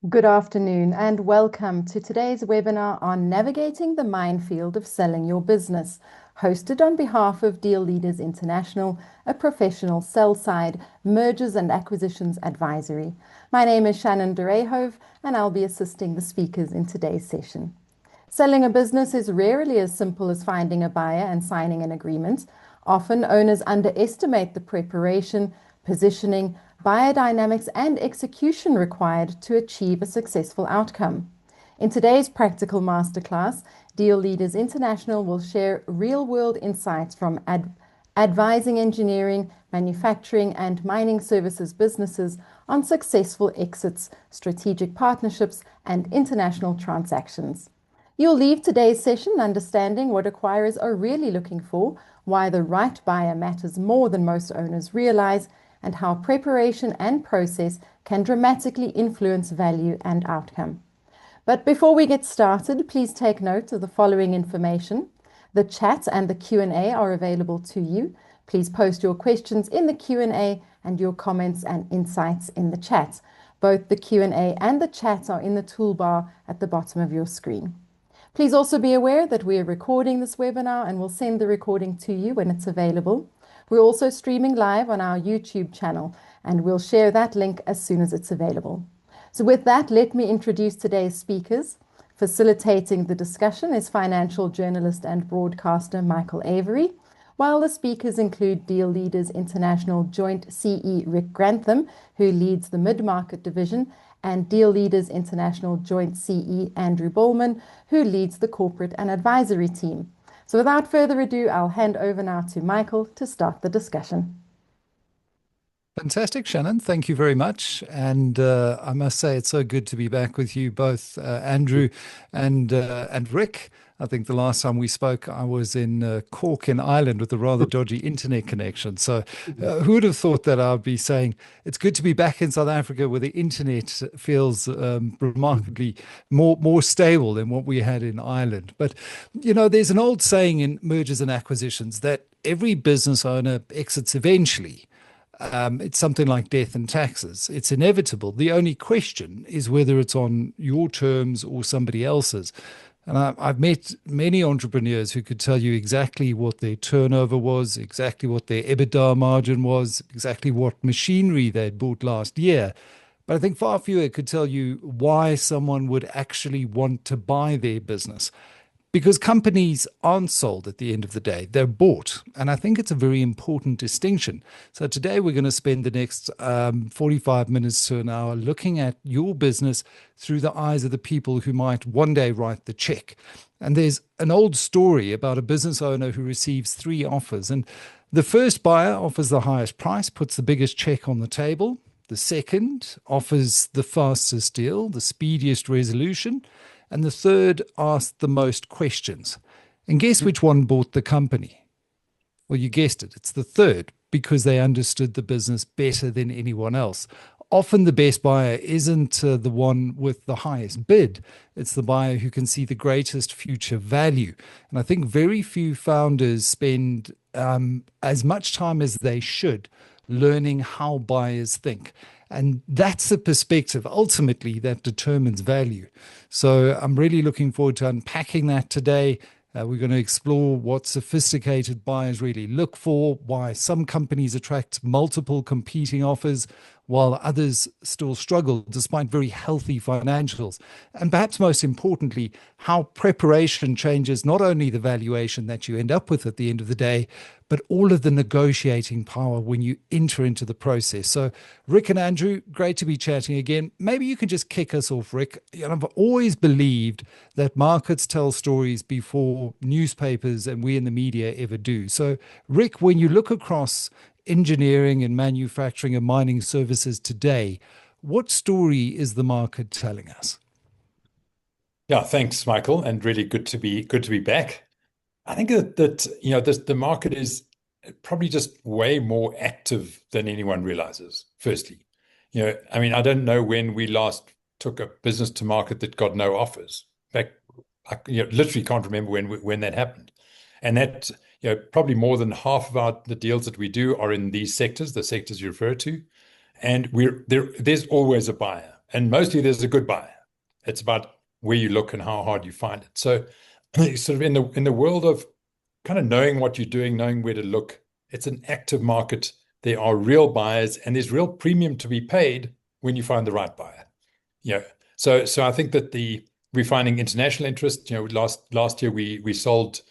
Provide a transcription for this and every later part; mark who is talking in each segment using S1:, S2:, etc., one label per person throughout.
S1: Good afternoon and welcome to today's webinar on navigating the minefield of selling your business, hosted on behalf of Deal Leaders International, a professional sell-side mergers and acquisitions advisory. My name is Shannon Derehove and I'll be assisting the speakers in today's session. Selling a business is rarely as simple as finding a buyer and signing an agreement. Often owners underestimate the preparation, positioning, biodynamics and execution required to achieve a successful outcome. In today's practical masterclass, Deal Leaders International will share real-world insights from advising engineering, manufacturing and mining services businesses on successful exits, strategic partnerships and international transactions. You'll leave today's session understanding what acquirers are really looking for, why the right buyer matters more than most owners realize, and how preparation and process can dramatically influence value and outcome. But before we get started, please take note of the following information. The chat and the Q&A are available to you. Please post your questions in the Q&A and your comments and insights in the chat. Both the Q&A and the chat are in the toolbar at the bottom of your screen. Please also be aware that we are recording this webinar and will send the recording to you when it's available. We're also streaming live on our YouTube channel, and we'll share that link as soon as it's available. So with that, let me introduce today's speakers. Facilitating the discussion is financial journalist and broadcaster Michael Avery, while the speakers include Deal Leaders International Joint CE Rick Grantham, who leads the mid-market division, and Deal Leaders International Joint CE Andrew Bahlmann, who leads the corporate and advisory team. So without further ado, I'll hand over now to Michael to start the discussion.
S2: Fantastic, Shannon. Thank you very much. And I must say, it's so good to be back with you both, Andrew and Rick. I think the last time we spoke, I was in Cork in Ireland with a rather dodgy internet connection. So who would have thought that I'd be saying it's good to be back in South Africa where the internet feels remarkably more stable than what we had in Ireland. But, you know, there's an old saying in mergers and acquisitions that every business owner exits eventually. It's something like death and taxes. It's inevitable. The only question is whether it's on your terms or somebody else's. And I've met many entrepreneurs who could tell you exactly what their turnover was, exactly what their EBITDA margin was, exactly what machinery they'd bought last year. But I think far fewer could tell you why someone would actually want to buy their business. Because companies aren't sold at the end of the day, they're bought. And I think it's a very important distinction. So today we're going to spend the next 45 minutes to an hour looking at your business through the eyes of the people who might one day write the check. And there's an old story about a business owner who receives 3 offers. And the first buyer offers the highest price, puts the biggest check on the table. The second offers the fastest deal, the speediest resolution. And the third asked the most questions. And guess which one bought the company? Well, you guessed it. It's the third, because they understood the business better than anyone else. Often the best buyer isn't the one with the highest bid. It's the buyer who can see the greatest future value. And I think very few founders spend as much time as they should learning how buyers think. And that's the perspective ultimately that determines value. So I'm really looking forward to unpacking that today. We're going to explore what sophisticated buyers really look for, why some companies attract multiple competing offers, while others still struggle despite very healthy financials. And perhaps most importantly, how preparation changes not only the valuation that you end up with at the end of the day, but all of the negotiating power when you enter into the process. So Rick and Andrew, great to be chatting again. Maybe you can just kick us off, Rick. You know, I've always believed that markets tell stories before newspapers and we in the media ever do. So Rick, when you look across engineering and manufacturing and mining services today, what story is the market telling us?
S3: Yeah, thanks, Michael, and really good to be back. I think that you know the market is probably just way more active than anyone realizes. Firstly, you know, I mean, I don't know when we last took a business to market that got no offers. In fact, I literally can't remember when that happened. And that, you know, probably more than half of the deals that we do are in these sectors, the sectors you refer to, and there's always a buyer. and mostly there's a good buyer. It's about where you look and how hard you find it. So sort of in the world of kind of knowing what you're doing, knowing where to look, it's an active market. There are real buyers, and there's real premium to be paid when you find the right buyer. Yeah. So I think that we're finding international interest. Last year we sold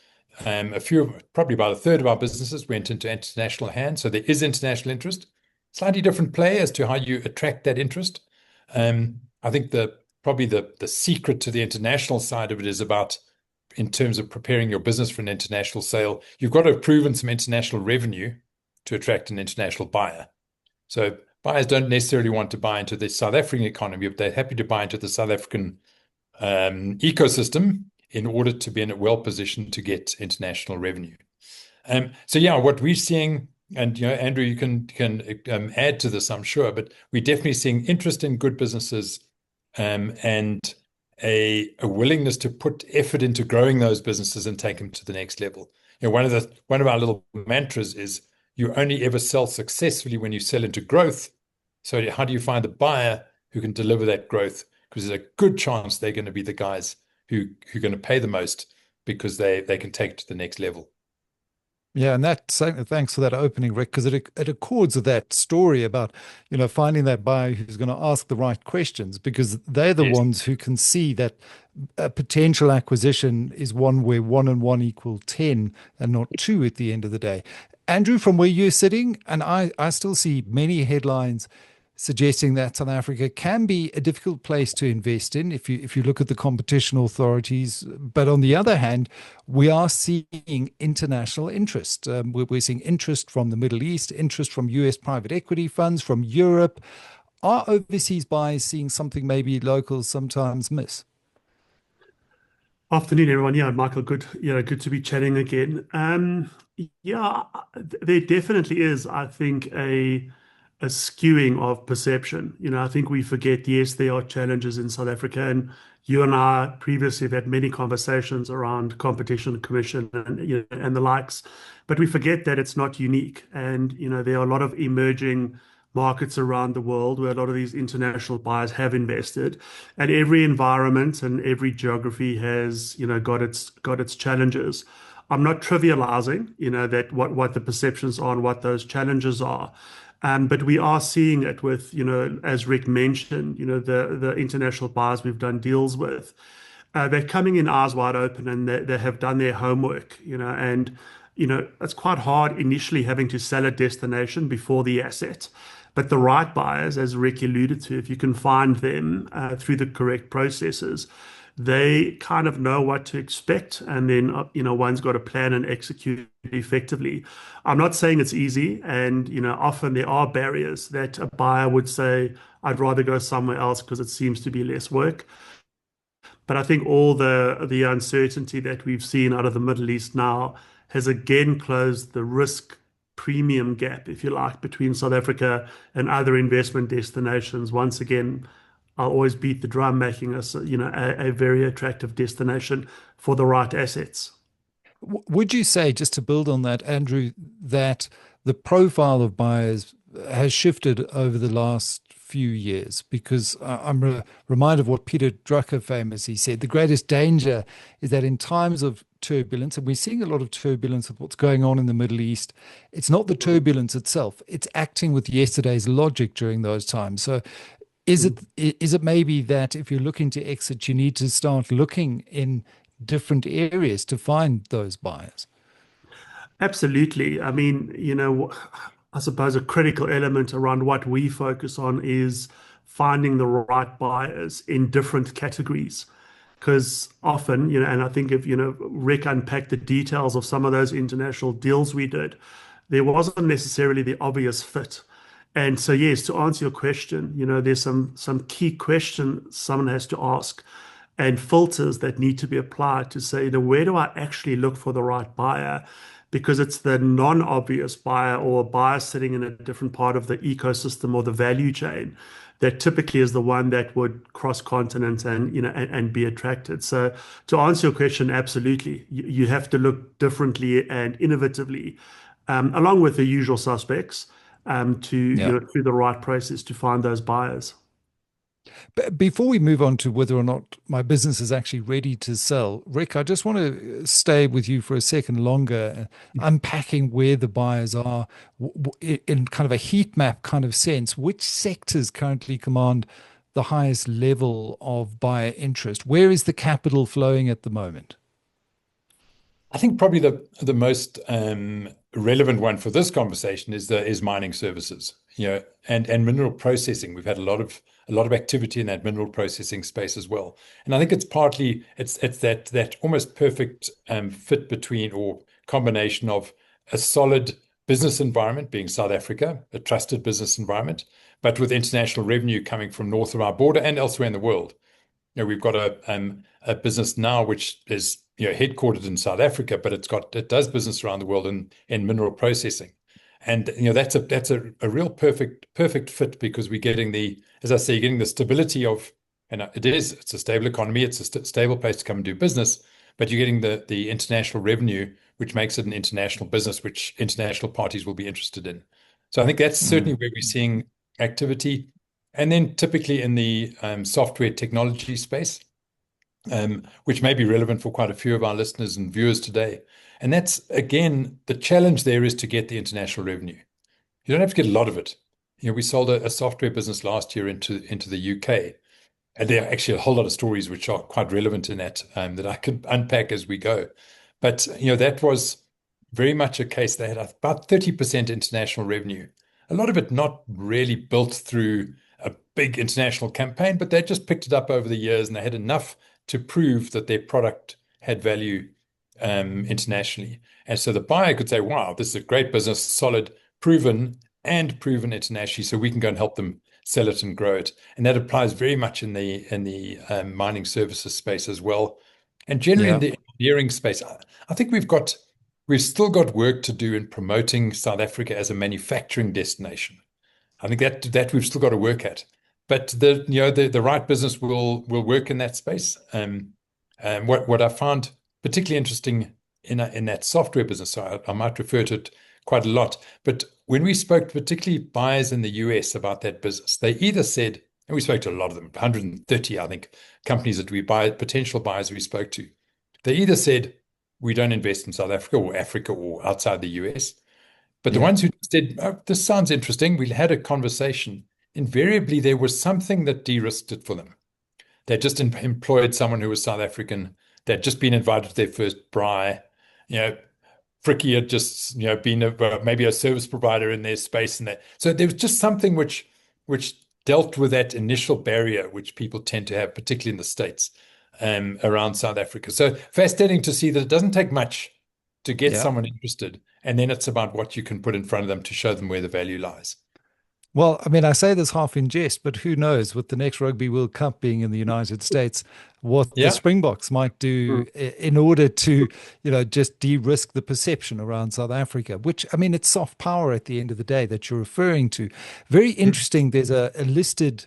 S3: a few, probably about a third of our businesses went into international hands. So there is international interest. Slightly different play as to how you attract that interest. I think probably the secret to the international side of it is about, in terms of preparing your business for an international sale, you've got to have proven some international revenue to attract an international buyer. So buyers don't necessarily want to buy into the South African economy, but they're happy to buy into the South African ecosystem in order to be in a well positioned to get international revenue. So yeah, what we're seeing, and Andrew, you can add to this, I'm sure, but we're definitely seeing interest in good businesses, and a willingness to put effort into growing those businesses and take them to the next level. One of our little mantras is you only ever sell successfully when you sell into growth. So how do you find the buyer who can deliver that growth? Because there's a good chance they're going to be the guys who are going to pay the most, because they can take it to the next level.
S2: Yeah, and thanks for that opening, Rick, because it accords with that story about, finding that buyer who's going to ask the right questions, because they're the
S3: Yes.
S2: ones who can see that a potential acquisition is one where 1 and 1 equal 10 and not 2 at the end of the day. Andrew, from where you're sitting, and I still see many headlines suggesting that South Africa can be a difficult place to invest in if you look at the competition authorities. But on the other hand, we are seeing international interest. We're seeing interest from the Middle East, interest from US private equity funds, from Europe. Are overseas buyers seeing something maybe locals sometimes miss?
S4: Afternoon, everyone. Yeah, Michael, good to be chatting again. Yeah, there definitely is, I think, a skewing of perception. I think we forget, yes, there are challenges in South Africa, and you and I previously have had many conversations around competition commission and and the likes, but we forget that it's not unique, and there are a lot of emerging markets around the world where a lot of these international buyers have invested, and every environment and every geography has got its challenges. I'm not trivializing, that what the perceptions are and what those challenges are. But we are seeing it with, as Rick mentioned, the international buyers we've done deals with. They're coming in eyes wide open, and they have done their homework, and it's quite hard initially having to sell a destination before the asset. But the right buyers, as Rick alluded to, if you can find them through the correct processes, they kind of know what to expect, and then one's got to plan and execute effectively. I'm not saying it's easy, and often there are barriers that a buyer would say, I'd rather go somewhere else because it seems to be less work. But I think all the uncertainty that we've seen out of the Middle East now has again closed the risk premium gap, if you like, between South Africa and other investment destinations. Once again, I'll always beat the drum, making us, a very attractive destination for the right assets.
S2: Would you say, just to build on that, Andrew, that the profile of buyers has shifted over the last few years? Because I'm reminded of what Peter Drucker famously said: the greatest danger is that in times of turbulence, and we're seeing a lot of turbulence with what's going on in the Middle East, it's not the turbulence itself, it's acting with yesterday's logic during those times. So is it maybe that if you're looking to exit, you need to start looking in different areas to find those buyers?
S4: Absolutely. I mean, I suppose a critical element around what we focus on is finding the right buyers in different categories. Because often, and I think if, Rick unpacked the details of some of those international deals we did, there wasn't necessarily the obvious fit. And so, yes, to answer your question, there's some key questions someone has to ask and filters that need to be applied to say, where do I actually look for the right buyer? Because it's the non-obvious buyer or a buyer sitting in a different part of the ecosystem or the value chain that typically is the one that would cross continents and and be attracted. So to answer your question, absolutely, you have to look differently and innovatively, along with the usual suspects, to
S2: Yeah.
S4: through the right process to find those buyers.
S2: Before we move on to whether or not my business is actually ready to sell, Rick, I just want to stay with you for a second longer, unpacking where the buyers are in kind of a heat map kind of sense. Which sectors currently command the highest level of buyer interest? Where is the capital flowing at the moment?
S3: I think probably the most relevant one for this conversation is mining services, and mineral processing. We've had a lot of activity in that mineral processing space as well. And I think it's partly it's that almost perfect fit between or combination of a solid business environment being South Africa, a trusted business environment, but with international revenue coming from north of our border and elsewhere in the world. We've got a business now which is headquartered in South Africa, but it does business around the world in mineral processing, and that's a real perfect fit because we're getting as I say, you're getting the stability of, and it's a stable economy, it's a stable place to come and do business, but you're getting the international revenue, which makes it an international business, which international parties will be interested in. So I think that's certainly where we're seeing activity. And then typically in the software technology space, which may be relevant for quite a few of our listeners and viewers today. And that's, again, the challenge there is to get the international revenue. You don't have to get a lot of it. We sold a software business last year into the UK. And there are actually a whole lot of stories which are quite relevant in that I can unpack as we go. But, that was very much a case. They had about 30% international revenue. A lot of it not really built through a big international campaign, but they just picked it up over the years and they had enough to prove that their product had value internationally. And so the buyer could say, wow, this is a great business, solid, proven internationally, so we can go and help them sell it and grow it. And that applies very much in the mining services space as well. And generally in the engineering space, I think we've still got work to do in promoting South Africa as a manufacturing destination. I think that we've still got to work at, but the right business will work in that space. What I found particularly interesting in that software business, so I might refer to it quite a lot, but when we spoke, particularly buyers in the US about that business, they either said, and we spoke to a lot of them, 130, I think, companies that potential buyers we spoke to, they either said, we don't invest in South Africa or outside the US. But the ones who said, oh, this sounds interesting, we had a conversation, invariably there was something that de-risked it for them. They just employed someone who was South African. They'd just been invited to their first braai. Fricky had just been maybe a service provider in their space, and that. So there was just something which dealt with that initial barrier, which people tend to have, particularly in the States, around South Africa. So fascinating to see that it doesn't take much to get someone interested. And then it's about what you can put in front of them to show them where the value lies.
S2: Well, I mean, I say this half in jest, but who knows, with the next Rugby World Cup being in the United States, what the Springboks might do in order to, just de-risk the perception around South Africa, which, I mean, it's soft power at the end of the day that you're referring to. Very interesting. There's a listed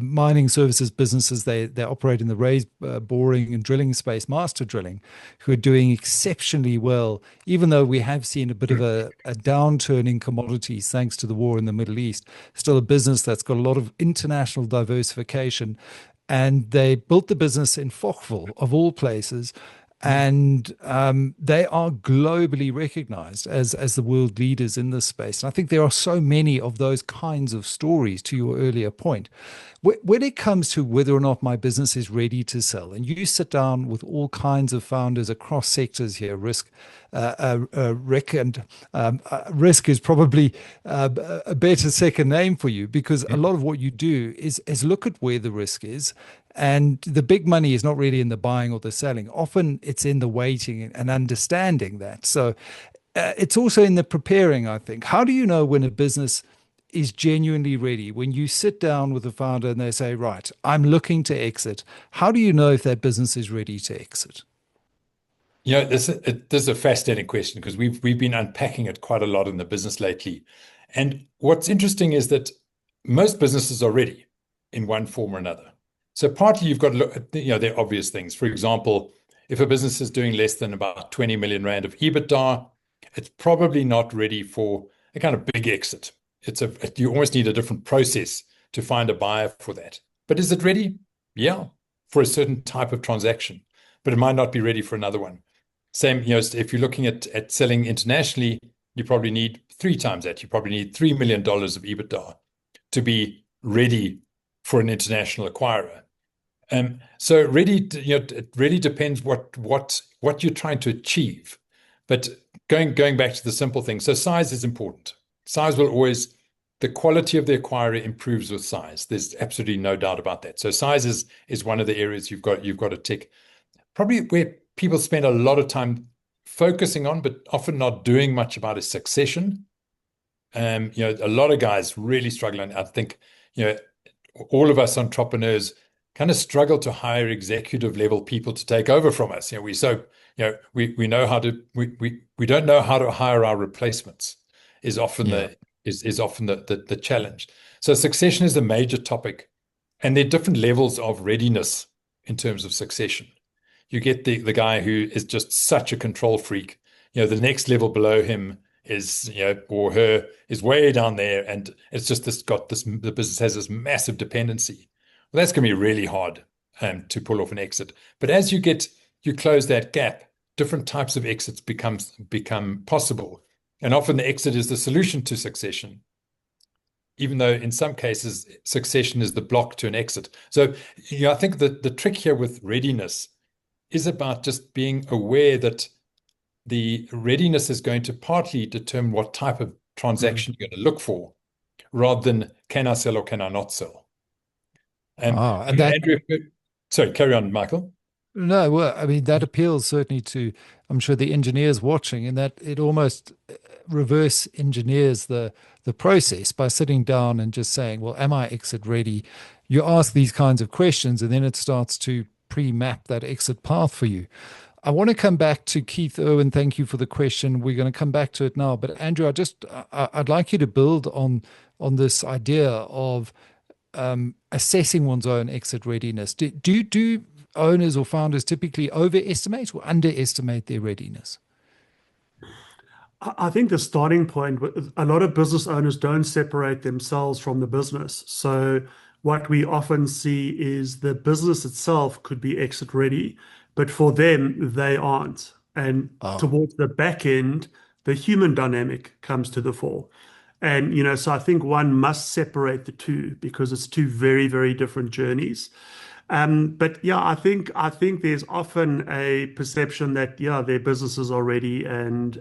S2: mining services businesses. They operate in the raised boring and drilling space, master drilling, who are doing exceptionally well, even though we have seen a bit of a downturn in commodities thanks to the war in the Middle East. Still a business that's got a lot of international diversification. And they built the business in Fochville, of all places, and they are globally recognized as the world leaders in this space. And I think there are so many of those kinds of stories, to your earlier point. When it comes to whether or not my business is ready to sell, and you sit down with all kinds of founders across sectors here, Rick, and Risk is probably a better second name for you, because a lot of what you do is look at where the risk is. And the big money is not really in the buying or the selling. Often it's in the waiting and understanding that. So it's also in the preparing, I think. How do you know when a business is genuinely ready? When you sit down with the founder and they say, right, I'm looking to exit, how do you know if that business is ready to exit?
S3: This is a fascinating question, because we've been unpacking it quite a lot in the business lately. And what's interesting is that most businesses are ready in one form or another. So partly you've got to look at, the obvious things. For example, if a business is doing less than about 20 million rand of EBITDA, it's probably not ready for a kind of big exit. You almost need a different process to find a buyer for that. But is it ready? Yeah, for a certain type of transaction, but it might not be ready for another one. Same, if you're looking at selling internationally, you probably need 3 times that. You probably need $3 million of EBITDA to be ready for an international acquirer. So really, it really depends what you're trying to achieve. But going back to the simple thing, so size is important. Size will always, the quality of the acquirer improves with size. There's absolutely no doubt about that. So size is one of the areas you've got to tick. Probably where people spend a lot of time focusing on, but often not doing much about, is succession. A lot of guys really struggle, and I think, all of us entrepreneurs kind of struggle to hire executive level people to take over from us. We know how to we don't know how to hire our replacements is often the challenge. So succession is a major topic, and there are different levels of readiness in terms of succession. You get the guy who is just such a control freak. The next level below him is, or her, is way down there, and it's just the business has this massive dependency. Well, that's going to be really hard to pull off an exit. But as you close that gap, different types of exits become possible, and often the exit is the solution to succession, even though in some cases succession is the block to an exit. So, I think that the trick here with readiness is about just being aware that the readiness is going to partly determine what type of transaction you're going to look for, rather than can I sell or can I not sell.
S2: And that,
S3: Andrew, sorry, carry on, Michael.
S2: No, well, I mean, that appeals certainly to, I'm sure, the engineers watching, in that it almost reverse engineers the process by sitting down and just saying, well, am I exit ready? You ask these kinds of questions, and then it starts to pre-map that exit path for you. I want to come back to Keith Irwin. Thank you for the question. We're going to come back to it now. But Andrew, I'd like you to build on this idea of assessing one's own exit readiness. Do owners or founders typically overestimate or underestimate their readiness?
S4: I think the starting point, a lot of business owners don't separate themselves from the business. So what we often see is the business itself could be exit ready, but for them, they aren't. And towards the back end, the human dynamic comes to the fore. And, so I think one must separate the two, because it's two very, very different journeys. But yeah, I think there's often a perception that, their businesses are ready, and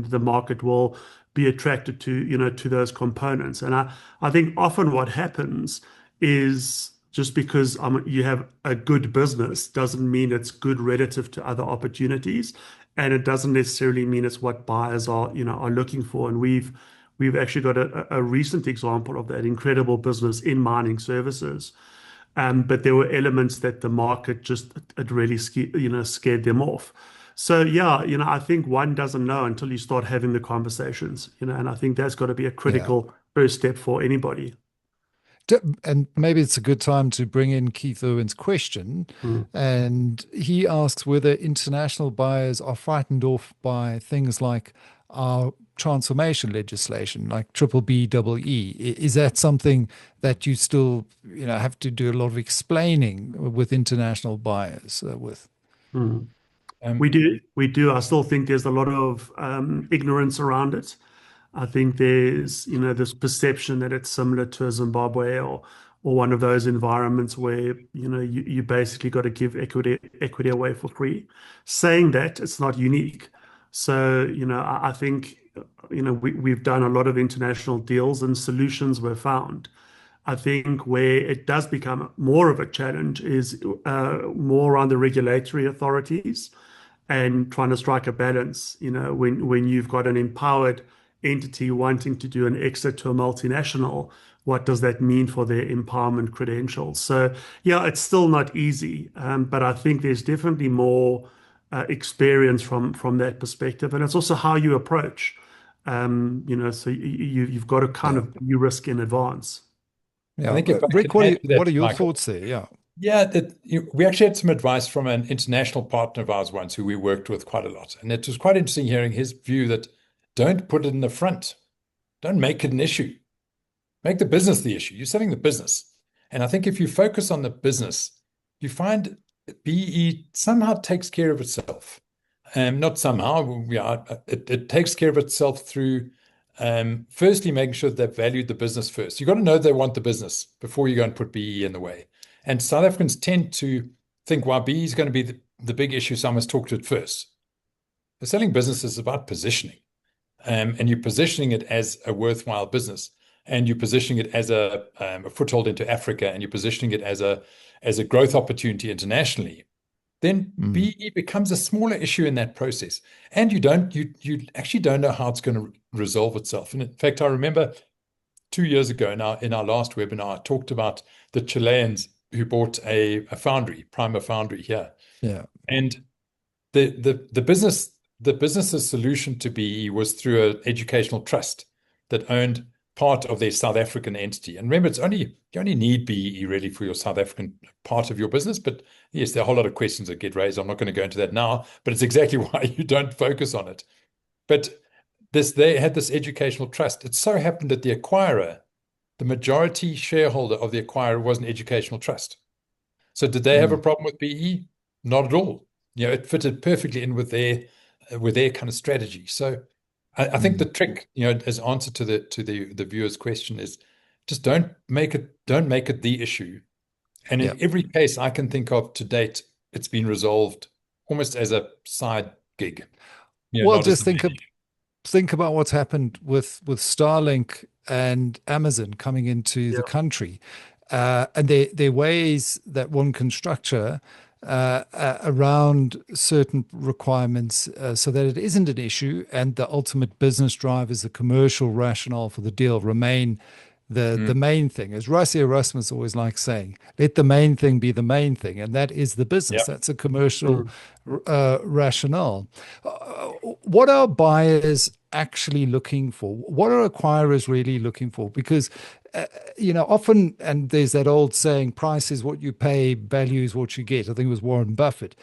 S4: the market will be attracted to those components. And I think often what happens is, just because you have a good business doesn't mean it's good relative to other opportunities, and it doesn't necessarily mean it's what buyers are looking for. And we've actually got a recent example of that incredible business in mining services. But there were elements that the market just, it really scared them off. So I think one doesn't know until you start having the conversations, and I think that's got to be a critical first step for anybody.
S2: And maybe it's a good time to bring in Keith Irwin's question. And he asks whether international buyers are frightened off by things like our transformation legislation, like BBBEE. Is that something that you still have to do a lot of explaining with international buyers with?
S4: We do. I still think there's a lot of ignorance around it. I think there's this perception that it's similar to a Zimbabwe or one of those environments where you basically got to give equity away for free. Saying that, it's not unique. So I think we've done a lot of international deals and solutions were found. I think where it does become more of a challenge is more around the regulatory authorities and trying to strike a balance. When you've got an empowered entity wanting to do an exit to a multinational, what does that mean for their empowerment credentials? So it's still not easy, but I think there's definitely more experience from that perspective, and it's also how you approach. So you've got to kind of view risk in advance.
S2: Yeah,
S3: I think if I
S2: Rick,
S3: can add to that,
S2: what are your
S3: Michael,
S2: thoughts there? Yeah.
S3: Yeah, we actually had some advice from an international partner of ours once, who we worked with quite a lot. And it was quite interesting hearing his view that don't put it in the front. Don't make it an issue. Make the business the issue. You're selling the business. And I think if you focus on the business, you find BE somehow takes care of itself. Not somehow, it takes care of itself through firstly making sure that they've valued the business first. You've got to know they want the business before you go and put BE in the way. And South Africans tend to think, well, BE is going to be the big issue, so I must talk to it first. The selling business is about positioning, and you're positioning it as a worthwhile business, and you're positioning it as a foothold into Africa, and you're positioning it as a growth opportunity internationally. Then BE becomes a smaller issue in that process, and you actually don't know how it's going to resolve itself. And in fact, I remember 2 years ago in our last webinar, I talked about the Chileans who bought a foundry, Primer Foundry here.
S2: Yeah.
S3: And the business's solution to BE was through an educational trust that owned part of their South African entity. And remember, you only need BE really for your South African part of your business. But yes, there are a whole lot of questions that get raised. I'm not going to go into that now, but it's exactly why you don't focus on it. But they had this educational trust. It so happened that the acquirer, the majority shareholder of the acquirer, was an educational trust. So did they have a problem with BE? Not at all. It fitted perfectly in with their kind of strategy. So I think the trick, as answer to the viewer's question, is just don't make it the issue. And in every case I can think of to date, it's been resolved almost as a side gig.
S2: Well, just think about what's happened with Starlink and Amazon coming into the country, and their ways that one can structure around certain requirements so that it isn't an issue, and the ultimate business drivers, the commercial rationale for the deal remain the main thing. As Rassie Erasmus always likes saying, let the main thing be the main thing, and that is the business. That's a commercial rationale. What are buyers actually looking for? What are acquirers really looking for? Because often, and there's that old saying, price is what you pay, value is what you get. I think it was Warren Buffett.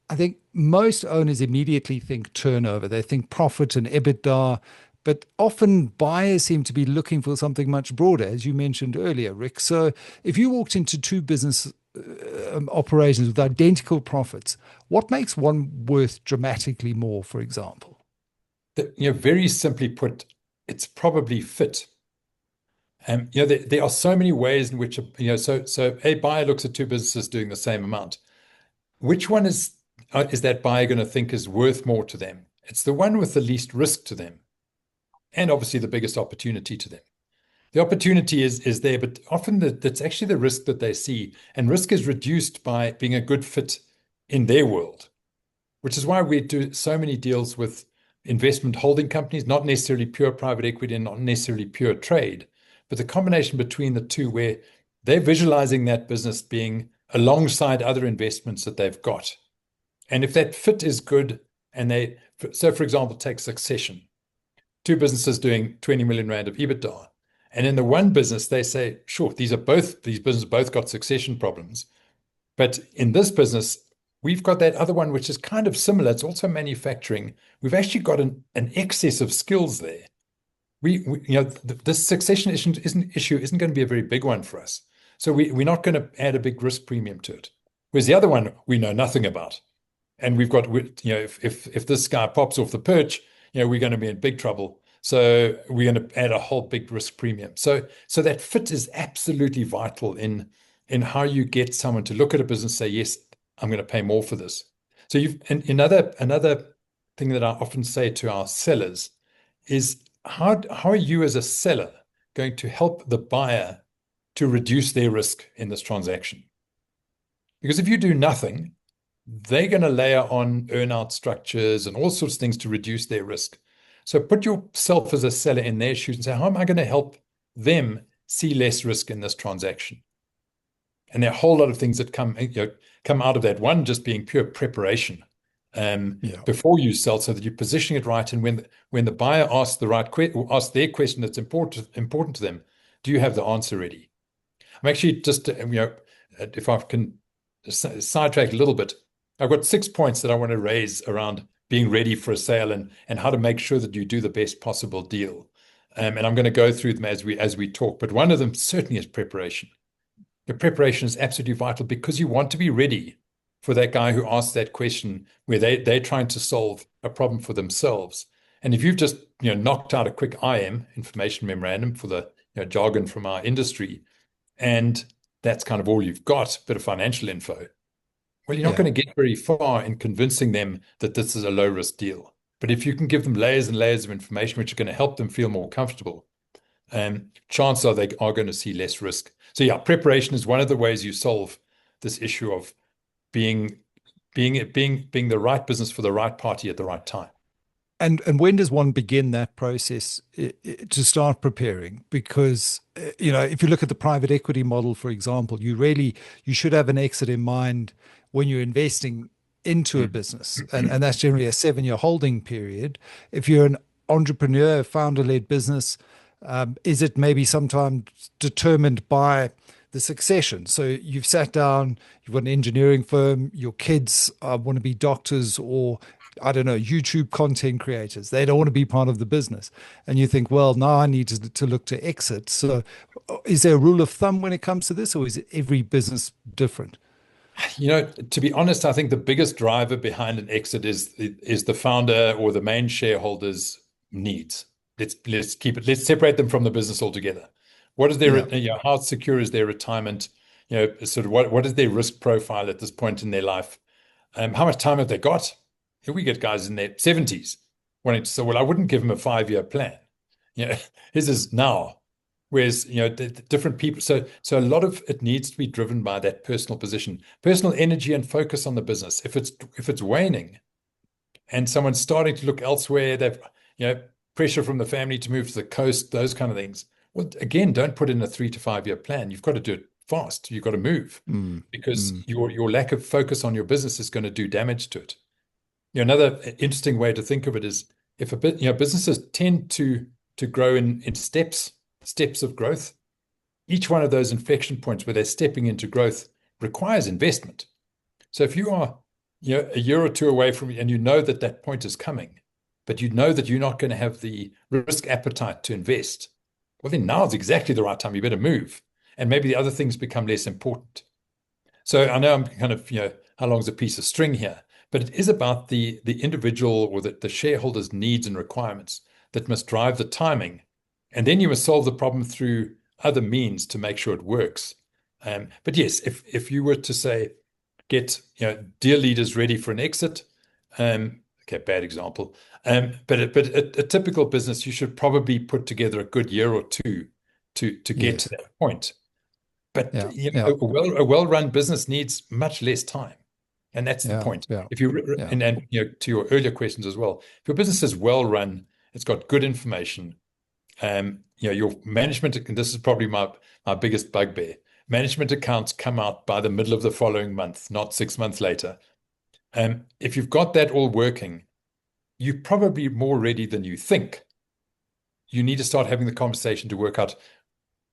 S2: I think most owners immediately think turnover. They think profit and EBITDA, but often buyers seem to be looking for something much broader, as you mentioned earlier, Rick. So if you walked into two business operations with identical profits, what makes one worth dramatically more, for example?
S3: Very simply put, it's probably fit. There are so many ways in which so a buyer looks at two businesses doing the same amount. Which one is that buyer going to think is worth more to them? It's the one with the least risk to them, and obviously the biggest opportunity to them. The opportunity is there, but often that's actually the risk that they see, and risk is reduced by being a good fit in their world, which is why we do so many deals with investment holding companies, not necessarily pure private equity and not necessarily pure trade, but the combination between the two, where they're visualizing that business being alongside other investments that they've got. And if that fit is good, so for example, take Succession, two businesses doing 20 million rand of EBITDA. And in the one business, they say, sure, these businesses both got succession problems. But in this business, we've got that other one, which is kind of similar. It's also manufacturing. We've actually got an excess of skills there. This succession issue isn't going to be a very big one for us. So we're not going to add a big risk premium to it. Whereas the other one, we know nothing about. And we've got, if this guy pops off the perch, we're going to be in big trouble. So we're going to add a whole big risk premium. So that fit is absolutely vital in how you get someone to look at a business and say, yes, I'm going to pay more for this. So another thing that I often say to our sellers is, how are you as a seller going to help the buyer to reduce their risk in this transaction? Because if you do nothing, they're going to layer on earnout structures and all sorts of things to reduce their risk. So put yourself as a seller in their shoes and say, how am I going to help them see less risk in this transaction? And there are a whole lot of things that come out of that. One, just being pure preparation before you sell, so that you're positioning it right. And when the buyer asks asks their question that's important to them, do you have the answer ready? I'm actually just, if I can sidetrack a little bit, I've got 6 points that I want to raise around being ready for a sale and how to make sure that you do the best possible deal. And I'm going to go through them as we talk. But one of them certainly is preparation. your preparation is absolutely vital because you want to be ready for that guy who asks that question where they're trying to solve a problem for themselves. And if you've just knocked out a quick IM, information memorandum for the jargon from our industry, and that's kind of all you've got, a bit of financial info, well, you're not going to get very far in convincing them that this is a low risk deal. But if you can give them layers and layers of information which are going to help them feel more comfortable, chances are they are going to see less risk. So yeah, preparation is one of the ways you solve this issue of being the right business for the right party at the right time.
S2: And when does one begin that process to start preparing? Because if you look at the private equity model, for example, you should have an exit in mind when you're investing into a business, and that's generally a 7-year holding period. If you're an entrepreneur, founder-led business, is it maybe sometimes determined by the succession? So you've sat down, you've got an engineering firm, your kids want to be doctors, or I don't know, YouTube content creators. They don't want to be part of the business. And you think, well, now I need to look to exit. So is there a rule of thumb when it comes to this, or is every business different?
S3: To be honest, I think the biggest driver behind an exit is the founder or the main shareholder's needs. Let's keep it. Let's separate them from the business altogether. What is their, how secure is their retirement? Sort of what is their risk profile at this point in their life? How much time have they got? Here we get guys in their 70s wanting to say, well, I wouldn't give them a 5-year plan. His is now. Whereas, different people. So a lot of it needs to be driven by that personal position, personal energy and focus on the business. If it's waning and someone's starting to look elsewhere, they've, pressure from the family to move to the coast, those kind of things. Well, again, don't put in a 3 to 5 year plan. You've got to do it fast. You've got to move because your lack of focus on your business is going to do damage to it. Another interesting way to think of it is if businesses tend to grow in steps of growth. Each one of those inflection points where they're stepping into growth requires investment. So if you are a year or two away from, and you know that point is coming, but you know that you're not going to have the risk appetite to invest, well, then now is exactly the right time. You better move. And maybe the other things become less important. So I know I'm kind of, how long is a piece of string here, but it is about the individual or the shareholder's needs and requirements that must drive the timing. And then you must solve the problem through other means to make sure it works. But yes, if you were to say, get deal leaders ready for an exit, okay, bad example, but a typical business, you should probably put together a good year or two to get to that point. But a well-run business needs much less time, and that's the point. If you and to your earlier questions as well, if your business is well run, it's got good information. Your management, and this is probably my biggest bugbear, management accounts come out by the middle of the following month, not 6 months later. If you've got that all working, you're probably more ready than you think. You need to start having the conversation to work out,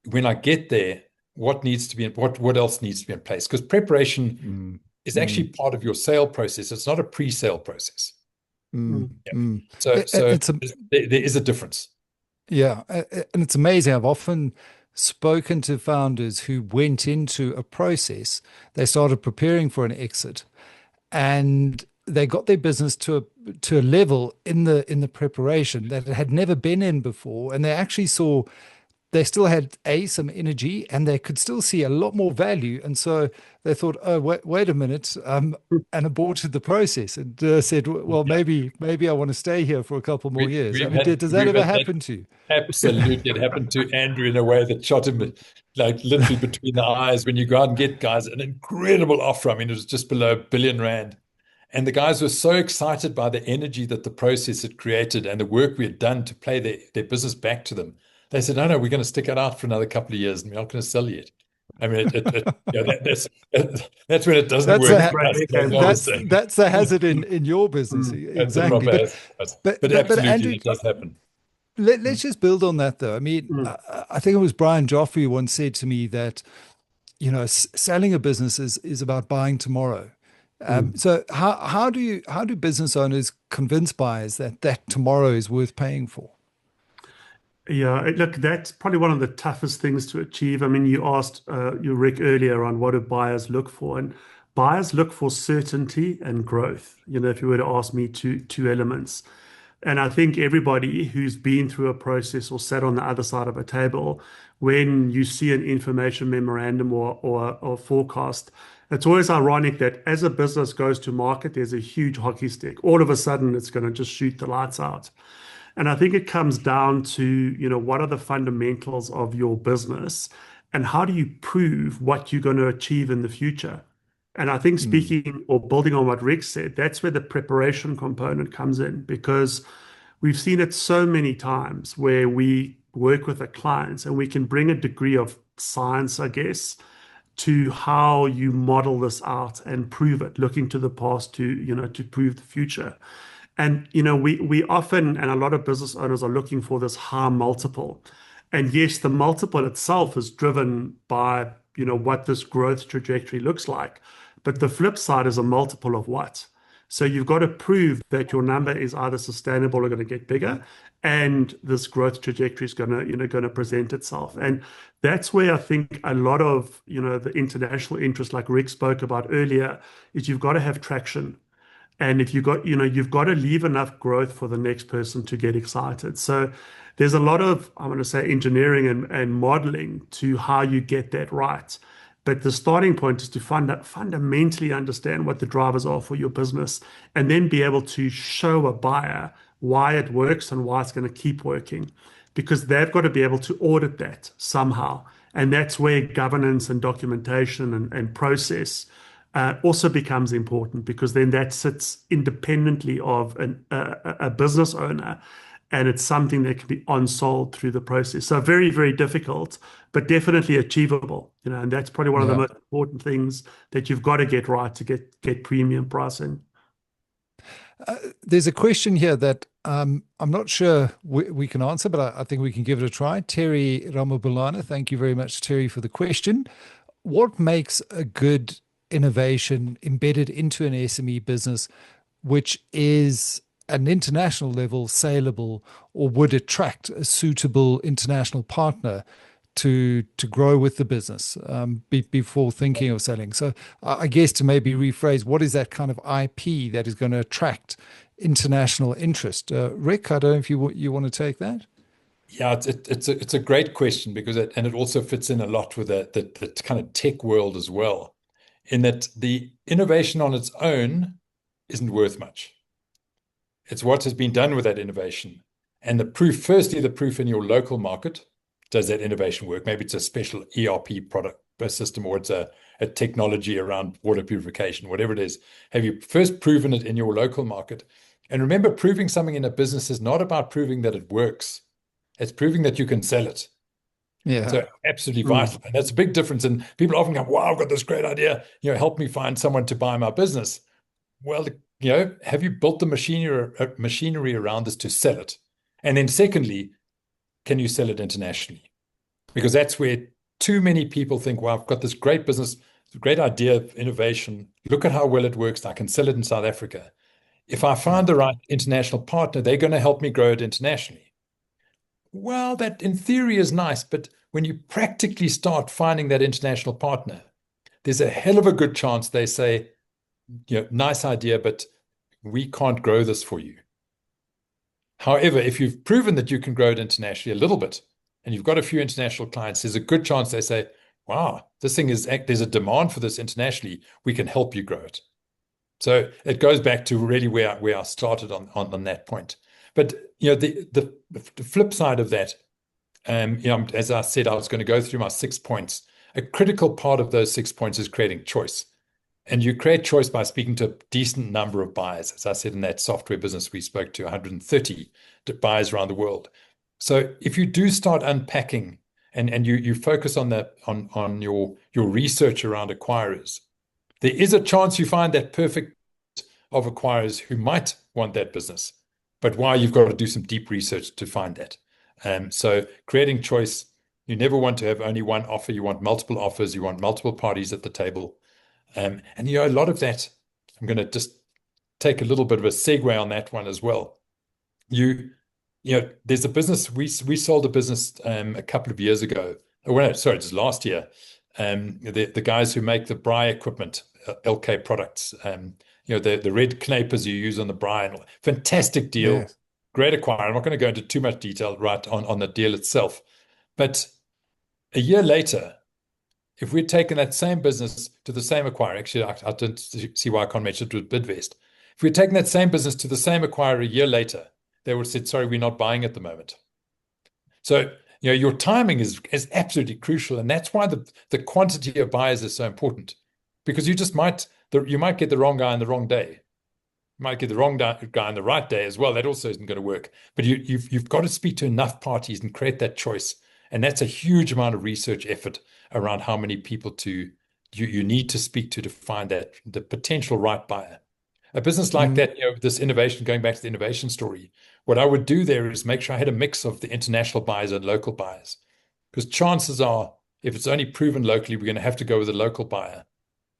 S3: when I get there, what needs to be in, what else needs to be in place? Because preparation is actually part of your sale process. It's not a pre-sale process. So there is a difference.
S2: Yeah, and it's amazing. I've often spoken to founders who went into a process. They started preparing for an exit, and they got their business to a level in the preparation that it had never been in before, and they actually saw they still had some energy, and they could still see a lot more value. And so they thought, oh, wait a minute, and aborted the process and said, well, maybe I want to stay here for a couple more years. Does that ever happen to you?
S3: Absolutely. It happened to Andrew in a way that shot him like literally between the eyes when you go out and get guys an incredible offer. I mean, it was just below R1 billion. And the guys were so excited by the energy that the process had created and the work we had done to play their business back to them. They said, no, we're going to stick it out for another couple of years and we're not going to sell yet. I mean, that's when it doesn't work.
S2: That's a hazard in your business. Exactly.
S3: But absolutely, Andrew, it does happen.
S2: Let's just build on that, though. I mean, I think it was Brian Joffrey who once said to me that, selling a business is about buying tomorrow. So how do business owners convince buyers that tomorrow is worth paying for?
S4: Yeah, look, that's probably one of the toughest things to achieve. I mean, you asked you Rick earlier on what do buyers look for, and buyers look for certainty and growth. If you were to ask me two elements, and I think everybody who's been through a process or sat on the other side of a table, when you see an information memorandum or forecast, it's always ironic that as a business goes to market, there's a huge hockey stick. All of a sudden, it's going to just shoot the lights out. And I think it comes down to, what are the fundamentals of your business and how do you prove what you're going to achieve in the future? And I think
S2: Mm,
S4: speaking or building on what Rick said, that's where the preparation component comes in because we've seen it so many times where we work with the clients and we can bring a degree of science, I guess, to how you model this out and prove it, looking to the past to prove the future. And we often, and a lot of business owners are looking for this high multiple. And yes, the multiple itself is driven by, what this growth trajectory looks like. But the flip side is a multiple of what? So you've got to prove that your number is either sustainable or going to get bigger, and this growth trajectory is going to present itself. And that's where I think a lot of, the international interest, like Rick spoke about earlier, is you've got to have traction. And if you've got to leave enough growth for the next person to get excited. So there's a lot of, I'm going to say, engineering and modeling to how you get that right. But the starting point is to fundamentally understand what the drivers are for your business and then be able to show a buyer why it works and why it's going to keep working. Because they've got to be able to audit that somehow. And that's where governance and documentation and process also becomes important because then that sits independently of a business owner and it's something that can be on-sold through the process. So very, very difficult, but definitely achievable. And that's probably one of the
S2: yeah.
S4: most important things that you've got to get right to get premium pricing.
S2: There's a question here that I'm not sure we can answer, but I think we can give it a try. Terry Ramabulana, thank you very much, Terry, for the question. What makes a good innovation embedded into an SME business, which is at an international level saleable or would attract a suitable international partner to grow with the business before thinking of selling? So I guess to maybe rephrase, what is that kind of IP that is going to attract international interest? Rick, I don't know if you want to take that.
S3: Yeah, it's a great question because it also fits in a lot with the kind of tech world as well, in that the innovation on its own isn't worth much. It's what has been done with that innovation. And the proof, firstly, the proof in your local market, does that innovation work? Maybe it's a special ERP product system or it's a technology around water purification, whatever it is. Have you first proven it in your local market? And remember, proving something in a business is not about proving that it works. It's proving that you can sell it.
S2: Yeah.
S3: So absolutely
S4: Mm.
S3: vital. And that's a big difference. And people often go, wow, I've got this great idea. Help me find someone to buy my business. Well, have you built the machinery around this to sell it? And then secondly, can you sell it internationally? Because that's where too many people think, well, I've got this great business, great idea of innovation. Look at how well it works. I can sell it in South Africa. If I find
S2: Yeah.
S3: the right international partner, they're going to help me grow it internationally. Well, that in theory is nice, but when you practically start finding that international partner, there's a hell of a good chance they say, nice idea, but we can't grow this for you. However, if you've proven that you can grow it internationally a little bit, and you've got a few international clients, there's a good chance they say, wow, there's a demand for this internationally. We can help you grow it. So it goes back to really where I started on that point. But the flip side of that, as I said, I was going to go through my 6 points. A critical part of those 6 points is creating choice. And you create choice by speaking to a decent number of buyers. As I said, in that software business, we spoke to 130 buyers around the world. So if you do start unpacking and you focus on your research around acquirers, there is a chance you find that perfect of acquirers who might want that business. But why you've got to do some deep research to find that. So creating choice, you never want to have only one offer. You want multiple offers. You want multiple parties at the table. And a lot of that, I'm going to just take a little bit of a segue on that one as well. You there's a business we sold a business a couple of years ago. Oh, well, no, sorry, just last year. The guys who make the braai equipment, LK Products, the red knapers you use on the braai, fantastic deal,
S2: Yes.
S3: great acquire. I'm not going to go into too much detail right on the deal itself, but a year later, if we'd taken that same business to the same acquirer, actually, I don't see why I can't mention it with Bidvest. If we'd taken that same business to the same acquirer a year later, they would have said, sorry, we're not buying at the moment. So, your timing is absolutely crucial. And that's why the quantity of buyers is so important, because you might get the wrong guy on the wrong day. You might get the wrong guy on the right day as well. That also isn't going to work. But you've got to speak to enough parties and create that choice. And that's a huge amount of research effort around how many people you need to speak to find the potential right buyer. A business like that, this innovation, going back to the innovation story, what I would do there is make sure I had a mix of the international buyers and local buyers. Because chances are, if it's only proven locally, we're going to have to go with a local buyer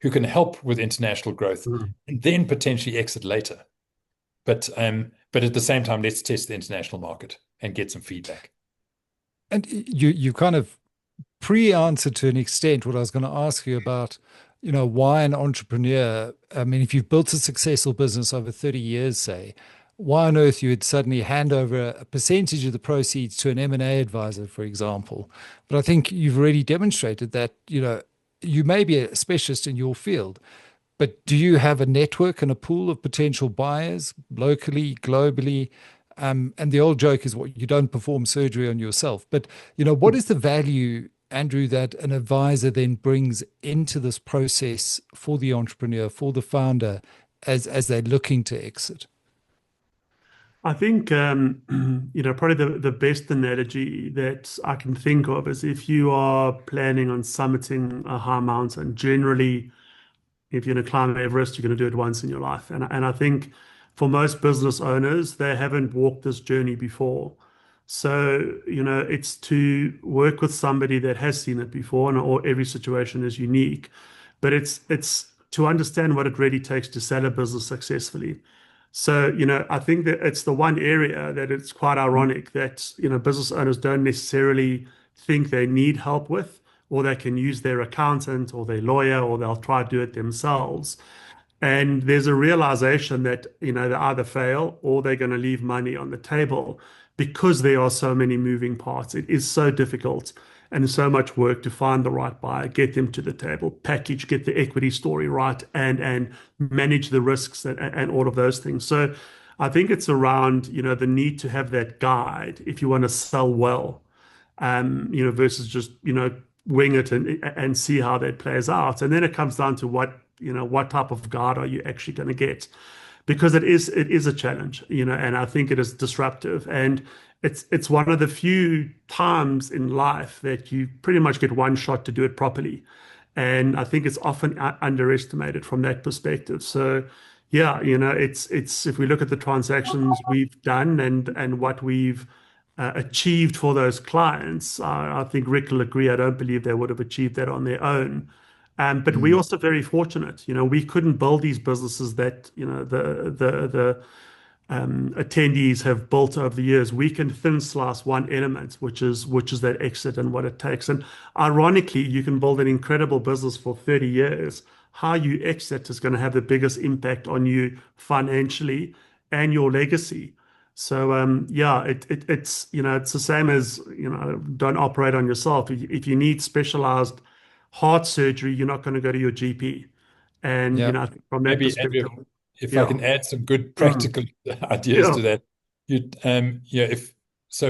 S3: who can help with international growth and then potentially exit later. But at the same time, let's test the international market and get some feedback.
S2: And you kind of pre-answered to an extent what I was going to ask you about, why an entrepreneur, I mean, if you've built a successful business over 30 years, say, why on earth you would suddenly hand over a percentage of the proceeds to an M&A advisor, for example. But I think you've already demonstrated that, you may be a specialist in your field, but do you have a network and a pool of potential buyers locally, globally? And the old joke is what you don't perform surgery on yourself. But, what is the value, Andrew, that an advisor then brings into this process for the entrepreneur, for the founder, as they're looking to exit?
S4: I think probably the best analogy that I can think of is if you are planning on summiting a high mountain. Generally, if you're going to climb Everest, you're going to do it once in your life. And I think for most business owners, they haven't walked this journey before. So, it's to work with somebody that has seen it before, or every situation is unique. But it's to understand what it really takes to sell a business successfully. So, I think that it's the one area that it's quite ironic that, business owners don't necessarily think they need help with, or they can use their accountant or their lawyer, or they'll try to do it themselves. And there's a realization that, they either fail or they're going to leave money on the table because there are so many moving parts. It is so difficult and so much work to find the right buyer, get them to the table, package, get the equity story right, and manage the risks and all of those things. So I think it's around, the need to have that guide if you want to sell well, versus just, wing it and see how that plays out. And then it comes down to what type of guide are you actually going to get? Because it is a challenge, and I think it is disruptive. And it's one of the few times in life that you pretty much get one shot to do it properly. And I think it's often underestimated from that perspective. So yeah, it's if we look at the transactions we've done and what we've achieved for those clients, I think Rick will agree. I don't believe they would have achieved that on their own. But we're also very fortunate. We couldn't build these businesses that the attendees have built over the years. We can thin slice one element, which is that exit and what it takes. And ironically, you can build an incredible business for 30 years. How you exit is going to have the biggest impact on you financially and your legacy. So yeah, it's it's the same as don't operate on yourself. If you need specialized heart surgery, you're not going to go to your GP. And
S2: Yeah.
S4: I think from that
S3: Maybe,
S4: perspective,
S3: Andrew, if I
S4: yeah.
S3: can add some good practical ideas
S4: Yeah.
S3: to that.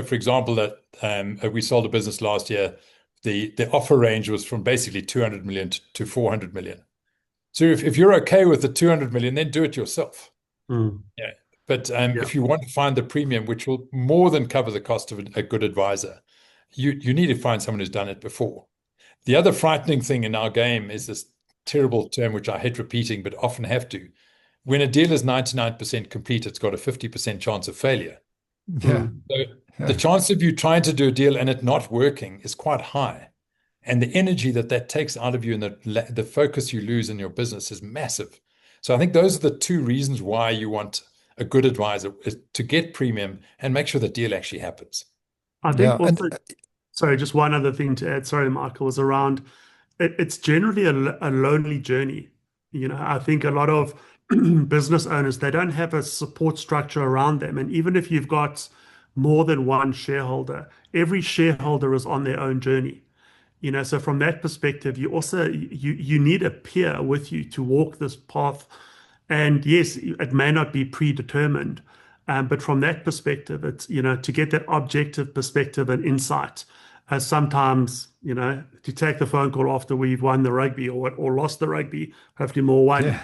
S3: For example, that we sold a business last year, the offer range was from basically 200 million to 400 million. So if you're okay with the 200 million, then do it yourself.
S4: Mm.
S3: Yeah. But
S4: Yeah.
S3: if you want to find the premium, which will more than cover the cost of a good advisor, you need to find someone who's done it before. The other frightening thing in our game is this terrible term, which I hate repeating, but often have to. When a deal is 99% complete, it's got a 50% chance of failure.
S2: Yeah.
S4: Mm.
S3: So the chance of you trying to do a deal and it not working is quite high. And the energy that takes out of you and the focus you lose in your business is massive. So I think those are the two reasons why you want a good advisor is to get premium and make sure the deal actually happens.
S4: I
S2: Yeah,
S4: think also, sorry, just one other thing to add, sorry, Michael, was around it's generally a lonely journey. I think a lot of business owners, they don't have a support structure around them. And even if you've got more than one shareholder, every shareholder is on their own journey. So from that perspective, you need a peer with you to walk this path. And yes, it may not be predetermined, but from that perspective, it's to get that objective perspective and insight. Sometimes to take the phone call after we've won the rugby or lost the rugby, hopefully more won.
S2: yeah.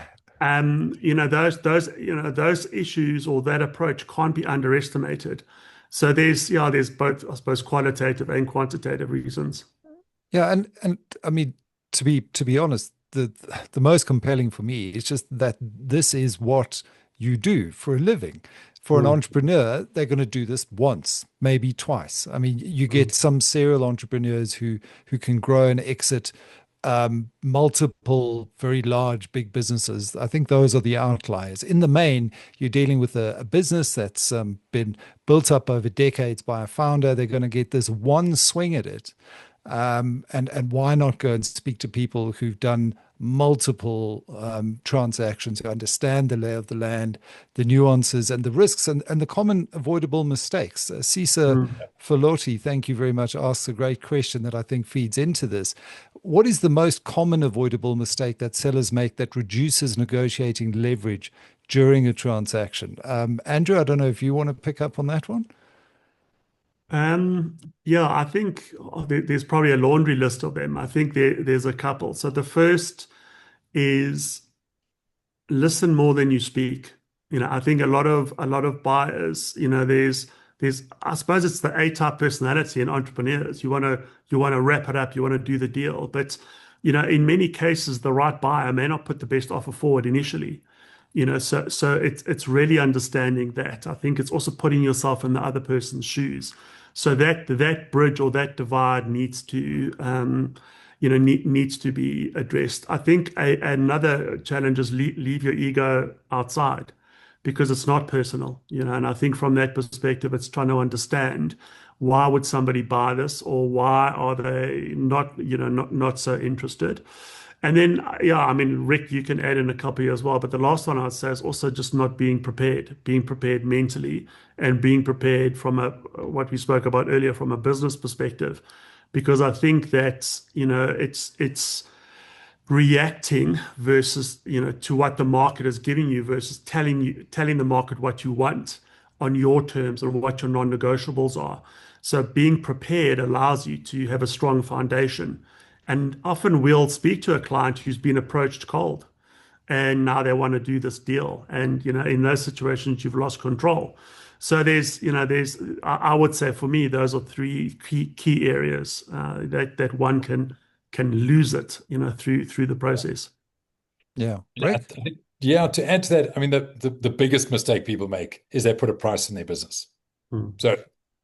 S4: Those issues or that approach can't be underestimated. So there's both, I suppose, qualitative and quantitative reasons.
S2: Yeah, and I mean, to be honest, the most compelling for me is just that this is what you do for a living. For an
S4: Mm,
S2: entrepreneur, they're going to do this once, maybe twice. I mean, you
S4: mm,
S2: get some serial entrepreneurs who can grow and exit multiple very large big businesses. I think those are the outliers. In the main, you're dealing with a business that's been built up over decades by a founder. They're going to get this one swing at it. And why not go and speak to people who've done multiple transactions, who understand the lay of the land, the nuances and the risks and the common avoidable mistakes. Cesar
S4: mm.
S2: Fallotti, thank you very much, asks a great question that I think feeds into this. What is the most common avoidable mistake that sellers make that reduces negotiating leverage during a transaction? Andrew, I don't know if you want to pick up on that one.
S4: Yeah, I think there's probably a laundry list of them. I think there's a couple. So the first is listen more than you speak. I think a lot of buyers, there's I suppose it's the A-type personality in entrepreneurs. You want to wrap it up, you want to do the deal. But in many cases, the right buyer may not put the best offer forward initially. So it's really understanding that. I think it's also putting yourself in the other person's shoes. So that bridge or that divide needs to be addressed. I think another challenge is leave your ego outside because it's not personal. And I think from that perspective, it's trying to understand why would somebody buy this or why are they not so interested. And then, yeah, I mean, Rick, you can add in a couple here as well. But the last one I'd say is also just not being prepared mentally and being prepared from what we spoke about earlier from a business perspective. Because I think that, it's reacting versus, to what the market is giving you versus telling the market what you want on your terms or what your non-negotiables are. So being prepared allows you to have a strong foundation. And often we'll speak to a client who's been approached cold and now they want to do this deal. And, in those situations, you've lost control. So I would say for me, those are three key areas that one can lose it, through the process.
S2: Yeah,
S3: Yeah,
S2: Rick?
S3: to add to that, I mean, the biggest mistake people make is they put a price in their business.
S4: Hmm.
S3: So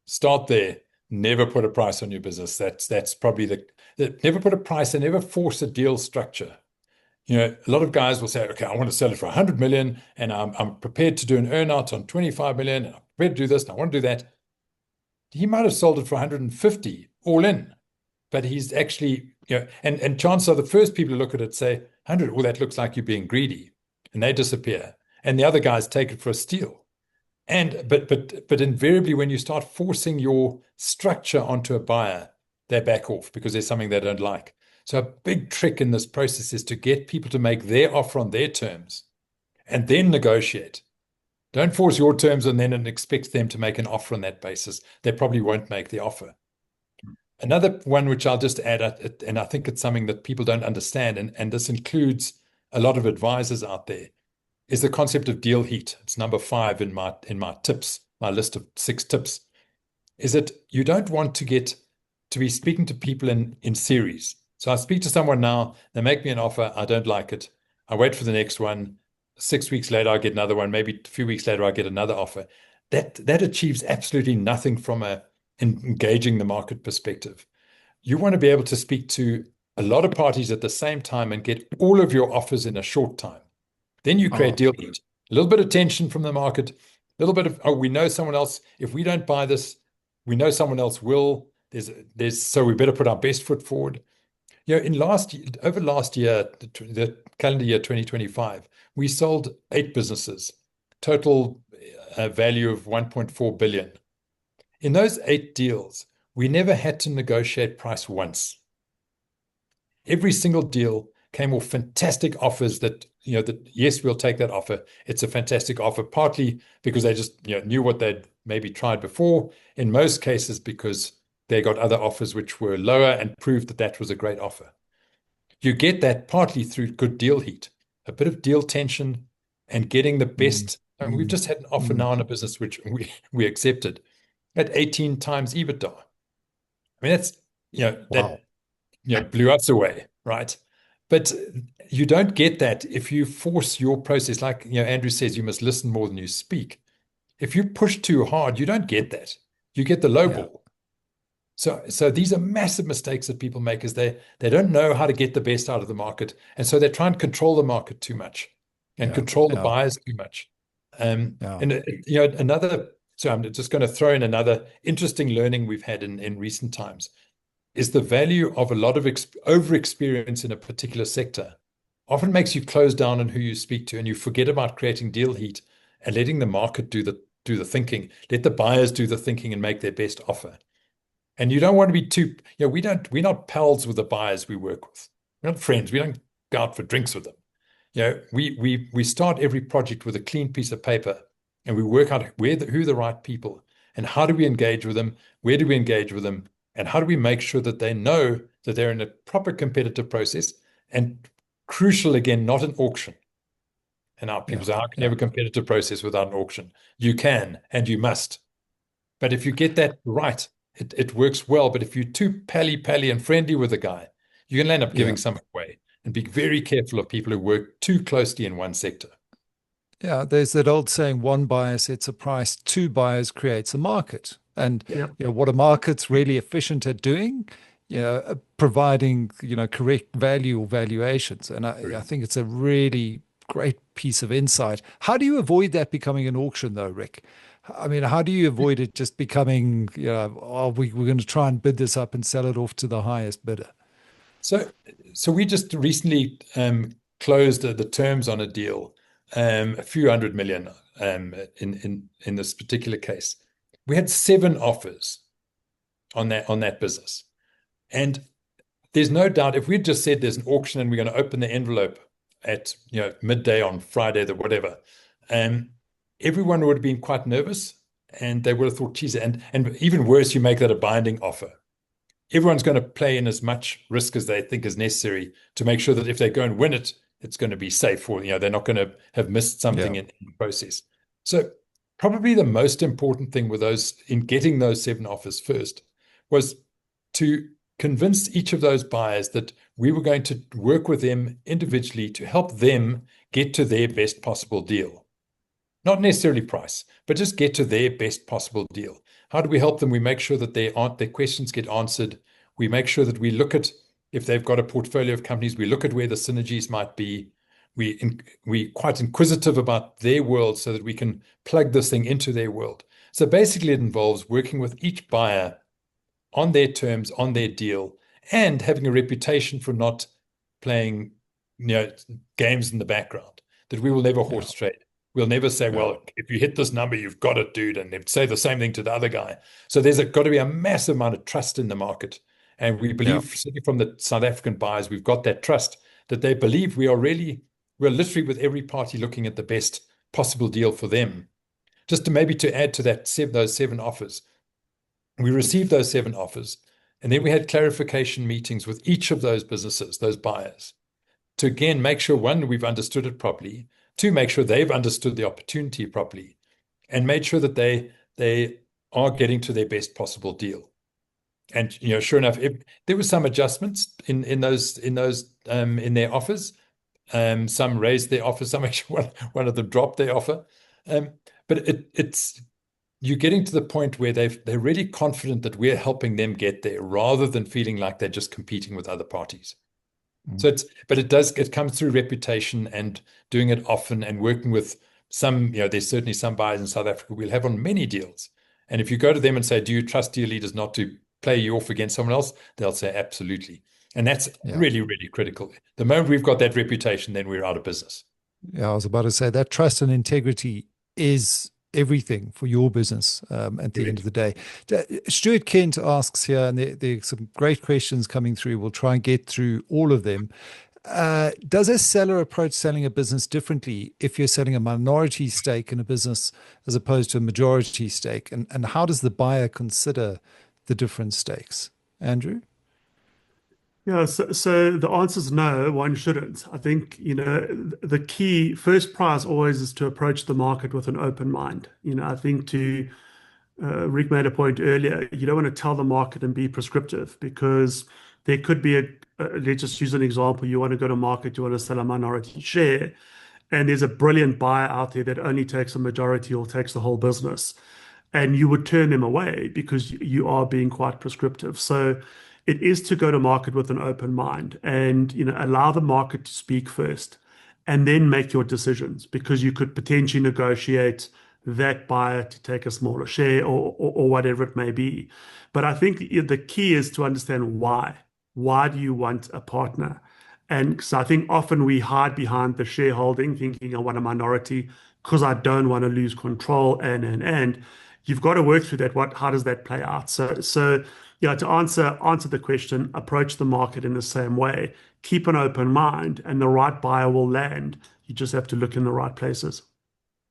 S3: start there. Never put a price on your business. That's probably never put a price and never force a deal structure. A lot of guys will say, okay, I want to sell it for 100 million and I'm prepared to do an earnout on 25 million. I'm prepared to do this and I want to do that. He might have sold it for 150 all in, but he's actually, and chances are the first people to look at it say 100, well, that looks like you're being greedy, and they disappear. And the other guys take it for a steal. But invariably, when you start forcing your structure onto a buyer, they back off because there's something they don't like. So a big trick in this process is to get people to make their offer on their terms and then negotiate. Don't force your terms and then expect them to make an offer on that basis. They probably won't make the offer. Another one which I'll just add, and I think it's something that people don't understand, and this includes a lot of advisors out there, is the concept of deal heat. It's number 5 in my tips, my list of 6 tips. Is that you don't want to get to be speaking to people in series. So I speak to someone now, they make me an offer, I don't like it. I wait for the next one. 6 weeks later, I get another one. Maybe a few weeks later, I get another offer. That achieves absolutely nothing from engaging the market perspective. You want to be able to speak to a lot of parties at the same time and get all of your offers in a short time. Then you create deal heat. a little bit of tension from the market, a little bit of, oh, we know someone else, if we don't buy this, we know someone else will. So we better put our best foot forward. Over last year, the calendar year 2025, we sold 8 businesses, total value of 1.4 billion. In those 8 deals, we never had to negotiate price once. Every single deal came with fantastic offers that yes, we'll take that offer. It's a fantastic offer, partly because they just knew what they'd maybe tried before. In most cases, because they got other offers which were lower and proved that that was a great offer. You get that partly through good deal heat, a bit of deal tension, and getting the best. And we've just had an offer now in a business which we accepted at 18 times EBITDA. I mean, that's
S2: Wow.
S3: that blew us away, right? But you don't get that if you force your process. Like Andrew says, you must listen more than you speak. If you push too hard, you don't get that. You get the low ball. So these are massive mistakes that people make, is they don't know how to get the best out of the market, and so they try and control the market too much and control the buyers too much. And another. So I'm just going to throw in another interesting learning we've had in recent times is the value of a lot of over experience in a particular sector. Often makes you close down on who you speak to, and you forget about creating deal heat and letting the market do the thinking. Let the buyers do the thinking and make their best offer. And you don't want to be too, we're not pals with the buyers we work with. We're not friends. We don't go out for drinks with them. We start every project with a clean piece of paper, and we work out who are the right people and how do we engage with them, where do we engage with them, and how do we make sure that they know that they're in a proper competitive process, and crucial again, not an auction. And our people say, how can you have a competitive process without an auction? You can, and you must. But if you get that right, it works well. But if you're too pally and friendly with a guy, you're going to end up giving something away. And be very careful of people who work too closely in one sector.
S2: Yeah, there's that old saying, one buyer sets a price, 2 buyers creates a market. And what a market's really efficient at doing, providing correct value or valuations. And I think it's a really great piece of insight. How do you avoid that becoming an auction, though, Rick? I mean, how do you avoid it just becoming, we're going to try and bid this up and sell it off to the highest bidder?
S3: So we just recently closed the terms on a deal, a few hundred million in this particular case. We had 7 offers on that business, and there's no doubt if we'd just said there's an auction and we're going to open the envelope at midday on Friday, the whatever, everyone would have been quite nervous, and they would have thought, geez, and even worse, you make that a binding offer. Everyone's going to play in as much risk as they think is necessary to make sure that if they go and win it, it's going to be safe, or they're not going to have missed something in the process. So probably the most important thing with in getting those 7 offers first was to convince each of those buyers that we were going to work with them individually to help them get to their best possible deal. Not necessarily price, but just get to their best possible deal. How do we help them? We make sure that their questions get answered. We make sure that we look at, if they've got a portfolio of companies, we look at where the synergies might be. We're quite inquisitive about their world so that we can plug this thing into their world. So basically it involves working with each buyer on their terms, on their deal, and having a reputation for not playing games in the background, that we will never horse trade. We'll never say, well, if you hit this number, you've got it, dude, and they'd say the same thing to the other guy. So there's got to be a massive amount of trust in the market. And we believe, certainly from the South African buyers, we've got that trust that they believe we're literally with every party looking at the best possible deal for them. Just to add to that, those 7 offers, we received those 7 offers, and then we had clarification meetings with each of those businesses, those buyers, to again make sure, 1, we've understood it properly, 2, make sure they've understood the opportunity properly, and made sure that they are getting to their best possible deal. And sure enough, there were some adjustments in their offers. Some raised their offer, some actually one of them dropped their offer. But it's you're getting to the point where they're really confident that we're helping them get there, rather than feeling like they're just competing with other parties. So it comes through reputation and doing it often and working with there's certainly some buyers in South Africa we'll have on many deals. And if you go to them and say, do you trust deal leaders not to play you off against someone else? They'll say, absolutely. And that's
S2: Yeah.
S3: really, really critical. The moment we've got that reputation, then we're out of business.
S2: Yeah, I was about to say that trust and integrity is everything for your business at the end of the day. Stuart Kent asks here, and there's some great questions coming through. We'll try and get through all of them. Does a seller approach selling a business differently if you're selling a minority stake in a business as opposed to a majority stake? And how does the buyer consider the different stakes? Andrew?
S4: Yeah, so the answer is no, one shouldn't. I think, the key first prize always is to approach the market with an open mind. I think Rick made a point earlier, you don't want to tell the market and be prescriptive because there could be let's just use an example. You want to go to market, you want to sell a minority share, and there's a brilliant buyer out there that only takes a majority or takes the whole business. And you would turn them away because you are being quite prescriptive. So it is to go to market with an open mind and allow the market to speak first and then make your decisions because you could potentially negotiate that buyer to take a smaller share or whatever it may be. But I think the key is to understand why. Why do you want a partner? And so I think often we hide behind the shareholding, thinking I want a minority because I don't want to lose control and you've got to work through that. How does that play out? So yeah, to answer the question, approach the market in the same way. Keep an open mind, and the right buyer will land. You just have to look in the right places.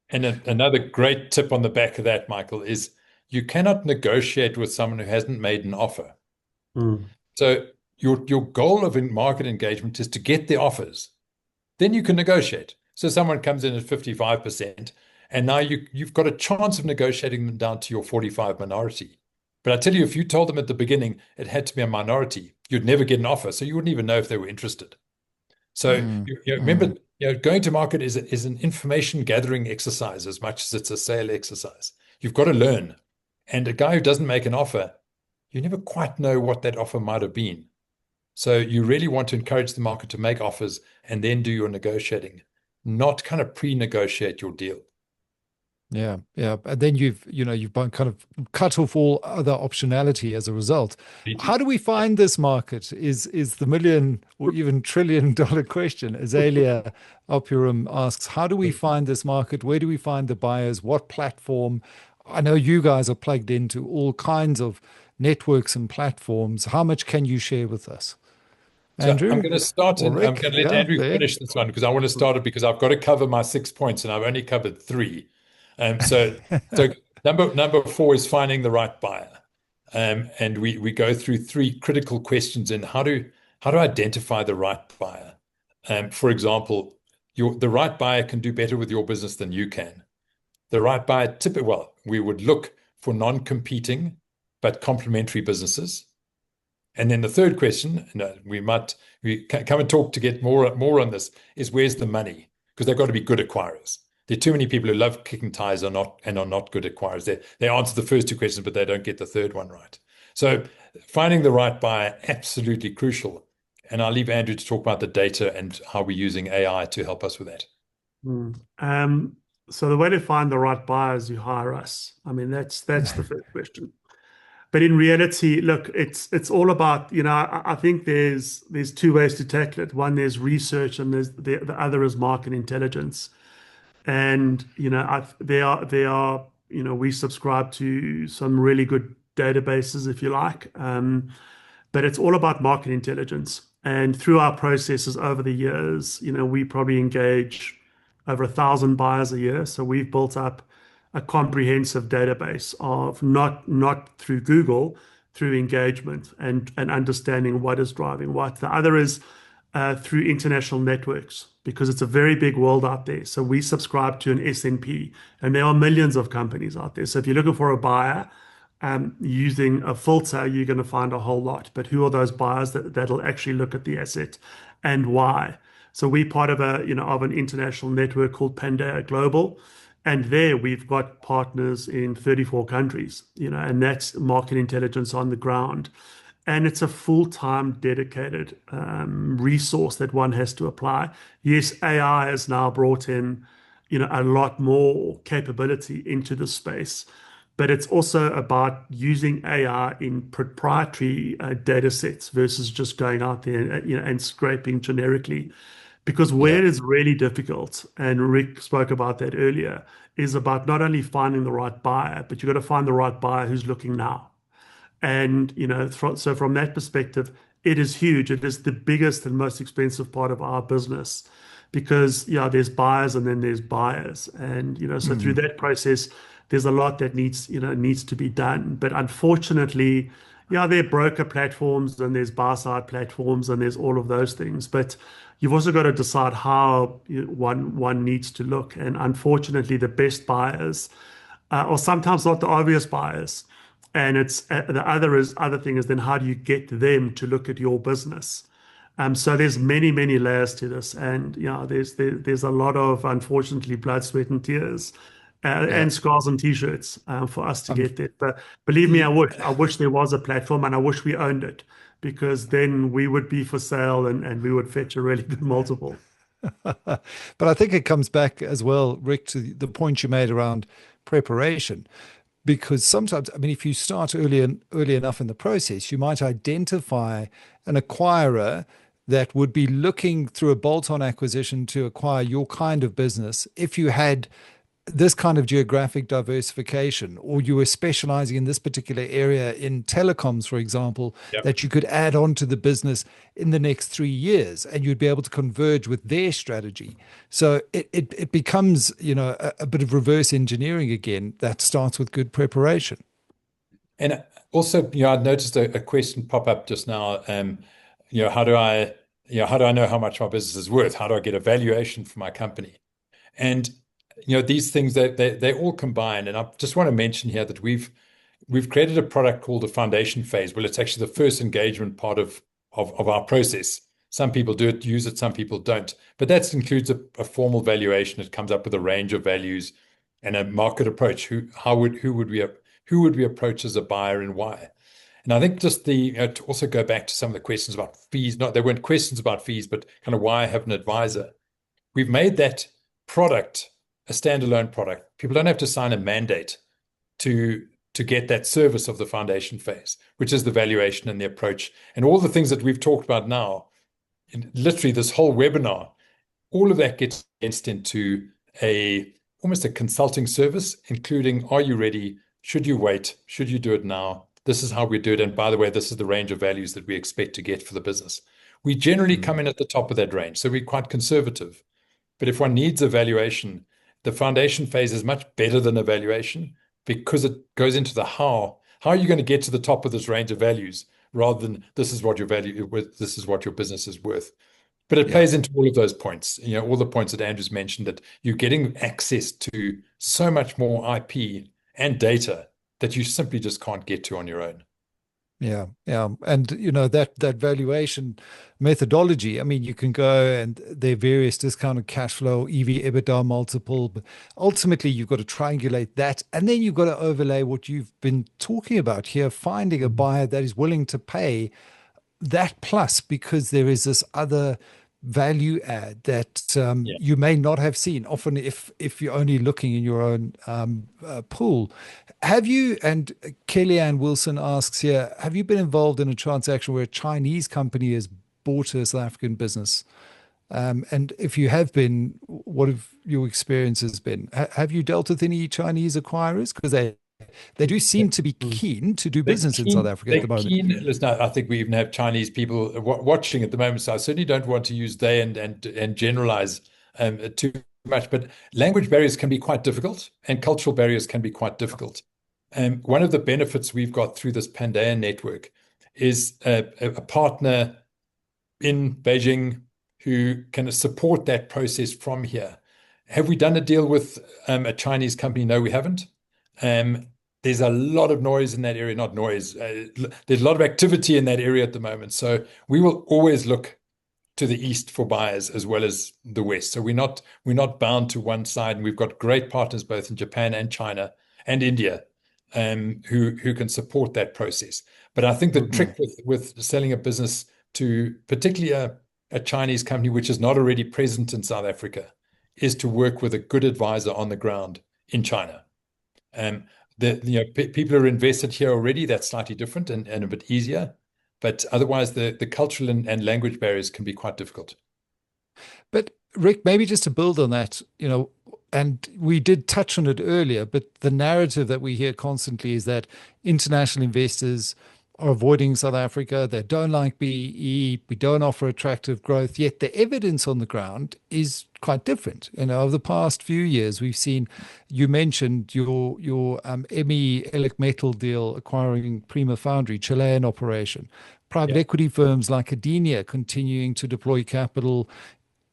S3: And another great tip on the back of that, Michael, is you cannot negotiate with someone who hasn't made an offer.
S4: Mm.
S3: So your goal of market engagement is to get the offers. Then you can negotiate. So someone comes in at 55%, and now you've got a chance of negotiating them down to your 45 minority. But I tell you, if you told them at the beginning it had to be a minority, you'd never get an offer. So you wouldn't even know if they were interested. So remember, going to market is an information gathering exercise as much as it's a sale exercise. You've got to learn. And a guy who doesn't make an offer, you never quite know what that offer might have been. So you really want to encourage the market to make offers and then do your negotiating, not kind of pre-negotiate your deal.
S2: Yeah, yeah. And then you've kind of cut off all other optionality as a result. How do we find this market is the million or even $1 trillion question. Azalea Opurum asks, how do we find this market? Where do we find the buyers? What platform? I know you guys are plugged into all kinds of networks and platforms. How much can you share with us? Andrew?
S3: So I'm going to start and I'm going to let Andrew
S2: there.
S3: finish this one because I want to start it because I've got to cover my 6 points and I've only covered 3. So number 4 is finding the right buyer. And we go through 3 critical questions in how to identify the right buyer. For example, the right buyer can do better with your business than you can. The right buyer, we would look for non-competing but complementary businesses. And then the third question, we come and talk to get more on this, is where's the money? Because they've got to be good acquirers. There are too many people who love kicking tires are not good acquirers. They answer the first 2 questions, but they don't get the third one right. So finding the right buyer, absolutely crucial. And I'll leave Andrew to talk about the data and how we're using AI to help us with that.
S4: So the way to find the right buyer is you hire us. I mean, that's the first question. But in reality, look, it's all about, I think there's 2 ways to tackle it. One, there's research, and the other is market intelligence. And we subscribe to some really good databases, if you like. But it's all about market intelligence. And through our processes over the years, we probably engage over 1,000 buyers a year. So we've built up a comprehensive database of not through Google, through engagement and understanding what is driving what. The other is through international networks, because it's a very big world out there. So we subscribe to an S&P, and there are millions of companies out there. So if you're looking for a buyer, using a filter, you're going to find a whole lot. But who are those buyers that'll actually look at the asset and why? So we're part of an international network called Pandea Global. And there we've got partners in 34 countries, and that's market intelligence on the ground. And it's a full-time dedicated resource that one has to apply. Yes, AI is now brought in, a lot more capability into the space. But it's also about using AI in proprietary data sets versus just going out there and scraping generically. Because where
S3: Yeah.
S4: it is really difficult, and Rick spoke about that earlier, is about not only finding the right buyer, but you've got to find the right buyer who's looking now. And, so from that perspective, it is huge. It is the biggest and most expensive part of our business because, yeah, there's buyers and then there's buyers. And, so through that process, there's a lot that needs to be done. But unfortunately, yeah, there are broker platforms and there's buy side platforms and there's all of those things. But you've also got to decide how one needs to look. And unfortunately, the best buyers or sometimes not the obvious buyers. And it's the other thing is then how do you get them to look at your business? So there's many layers to this, and there's a lot of unfortunately blood, sweat, and tears,
S2: Yeah.
S4: and scars and t-shirts for us to
S2: Um,
S4: get there. But believe me, I wish there was a platform, and I wish we owned it, because then we would be for sale and we would fetch a really good multiple.
S2: but I think it comes back as well, Rick, to the point you made around preparation. Because sometimes, I mean, if you start early enough in the process, you might identify an acquirer that would be looking through a bolt-on acquisition to acquire your kind of business if you had this kind of geographic diversification, or you were specializing in this particular area in telecoms, for example,
S3: Yep.
S2: that you could add on to the business in the next 3 years, and you'd be able to converge with their strategy. So it becomes, a bit of reverse engineering again that starts with good preparation.
S3: And also, I noticed a question pop up just now. How do I know how much my business is worth? How do I get a valuation for my company? And these things they all combine. And I just want to mention here that we've created a product called the foundation phase. Well, it's actually the first engagement part of our process. Some people use it, some people don't. But that includes a formal valuation. It comes up with a range of values and a market approach. Who would we approach as a buyer and why? And I think just to also go back to some of the questions about fees. Not there weren't questions about fees, but kind of why I have an advisor. We've made that product a standalone product. People don't have to sign a mandate to get that service of the foundation phase, which is the valuation and the approach and all the things that we've talked about now. In literally this whole webinar, all of that gets into almost a consulting service, including, are you ready? Should you wait? Should you do it now? This is how we do it. And by the way, this is the range of values that we expect to get for the business. We generally come in at the top of that range, so we're quite conservative. But if one needs a valuation, the foundation phase is much better than evaluation because it goes into the how. How are you going to get to the top of this range of values rather than this is what your business is worth? But it plays into all of those points, all the points that Andrew's mentioned, that you're getting access to so much more IP and data that you simply just can't get to on your own.
S2: Yeah, yeah. And that valuation methodology, I mean, you can go and there are various discounted cash flow, EV/EBITDA multiple, but ultimately you've got to triangulate that. And then you've got to overlay what you've been talking about here, finding a buyer that is willing to pay that plus, because there is this other value add that you may not have seen often if you're only looking in your own pool. Have you, and Kellyanne Wilson asks here, have you been involved in a transaction where a Chinese company has bought a South African business? And if you have been, what have your experiences been? Have you dealt with any Chinese acquirers? Because they do seem to be keen to do business in South Africa at the moment.
S3: Listen, I think we even have Chinese people watching at the moment, so I certainly don't want to use they and generalize too much. But language barriers can be quite difficult, and cultural barriers can be quite difficult. One of the benefits we've got through this Pandaea network is a partner in Beijing who can support that process from here. Have we done a deal with a Chinese company? No, we haven't. There's a lot of noise in that area, not noise. There's a lot of activity in that area at the moment. So we will always look to the east for buyers as well as the west. So we're not bound to one side. And we've got great partners both in Japan and China and India who can support that process. But I think the trick with selling a business to particularly a Chinese company which is not already present in South Africa is to work with a good advisor on the ground in China. People are invested here already. That's slightly different and a bit easier. But otherwise, the cultural and language barriers can be quite difficult.
S2: But Rick, maybe just to build on that, and we did touch on it earlier, but the narrative that we hear constantly is that international investors are avoiding South Africa. They don't like BEE. We don't offer attractive growth. Yet the evidence on the ground is quite different. Over the past few years, we've seen, you mentioned your ME Elec Metal deal acquiring Prima Foundry, Chilean operation. Private equity firms like Adenia continuing to deploy capital,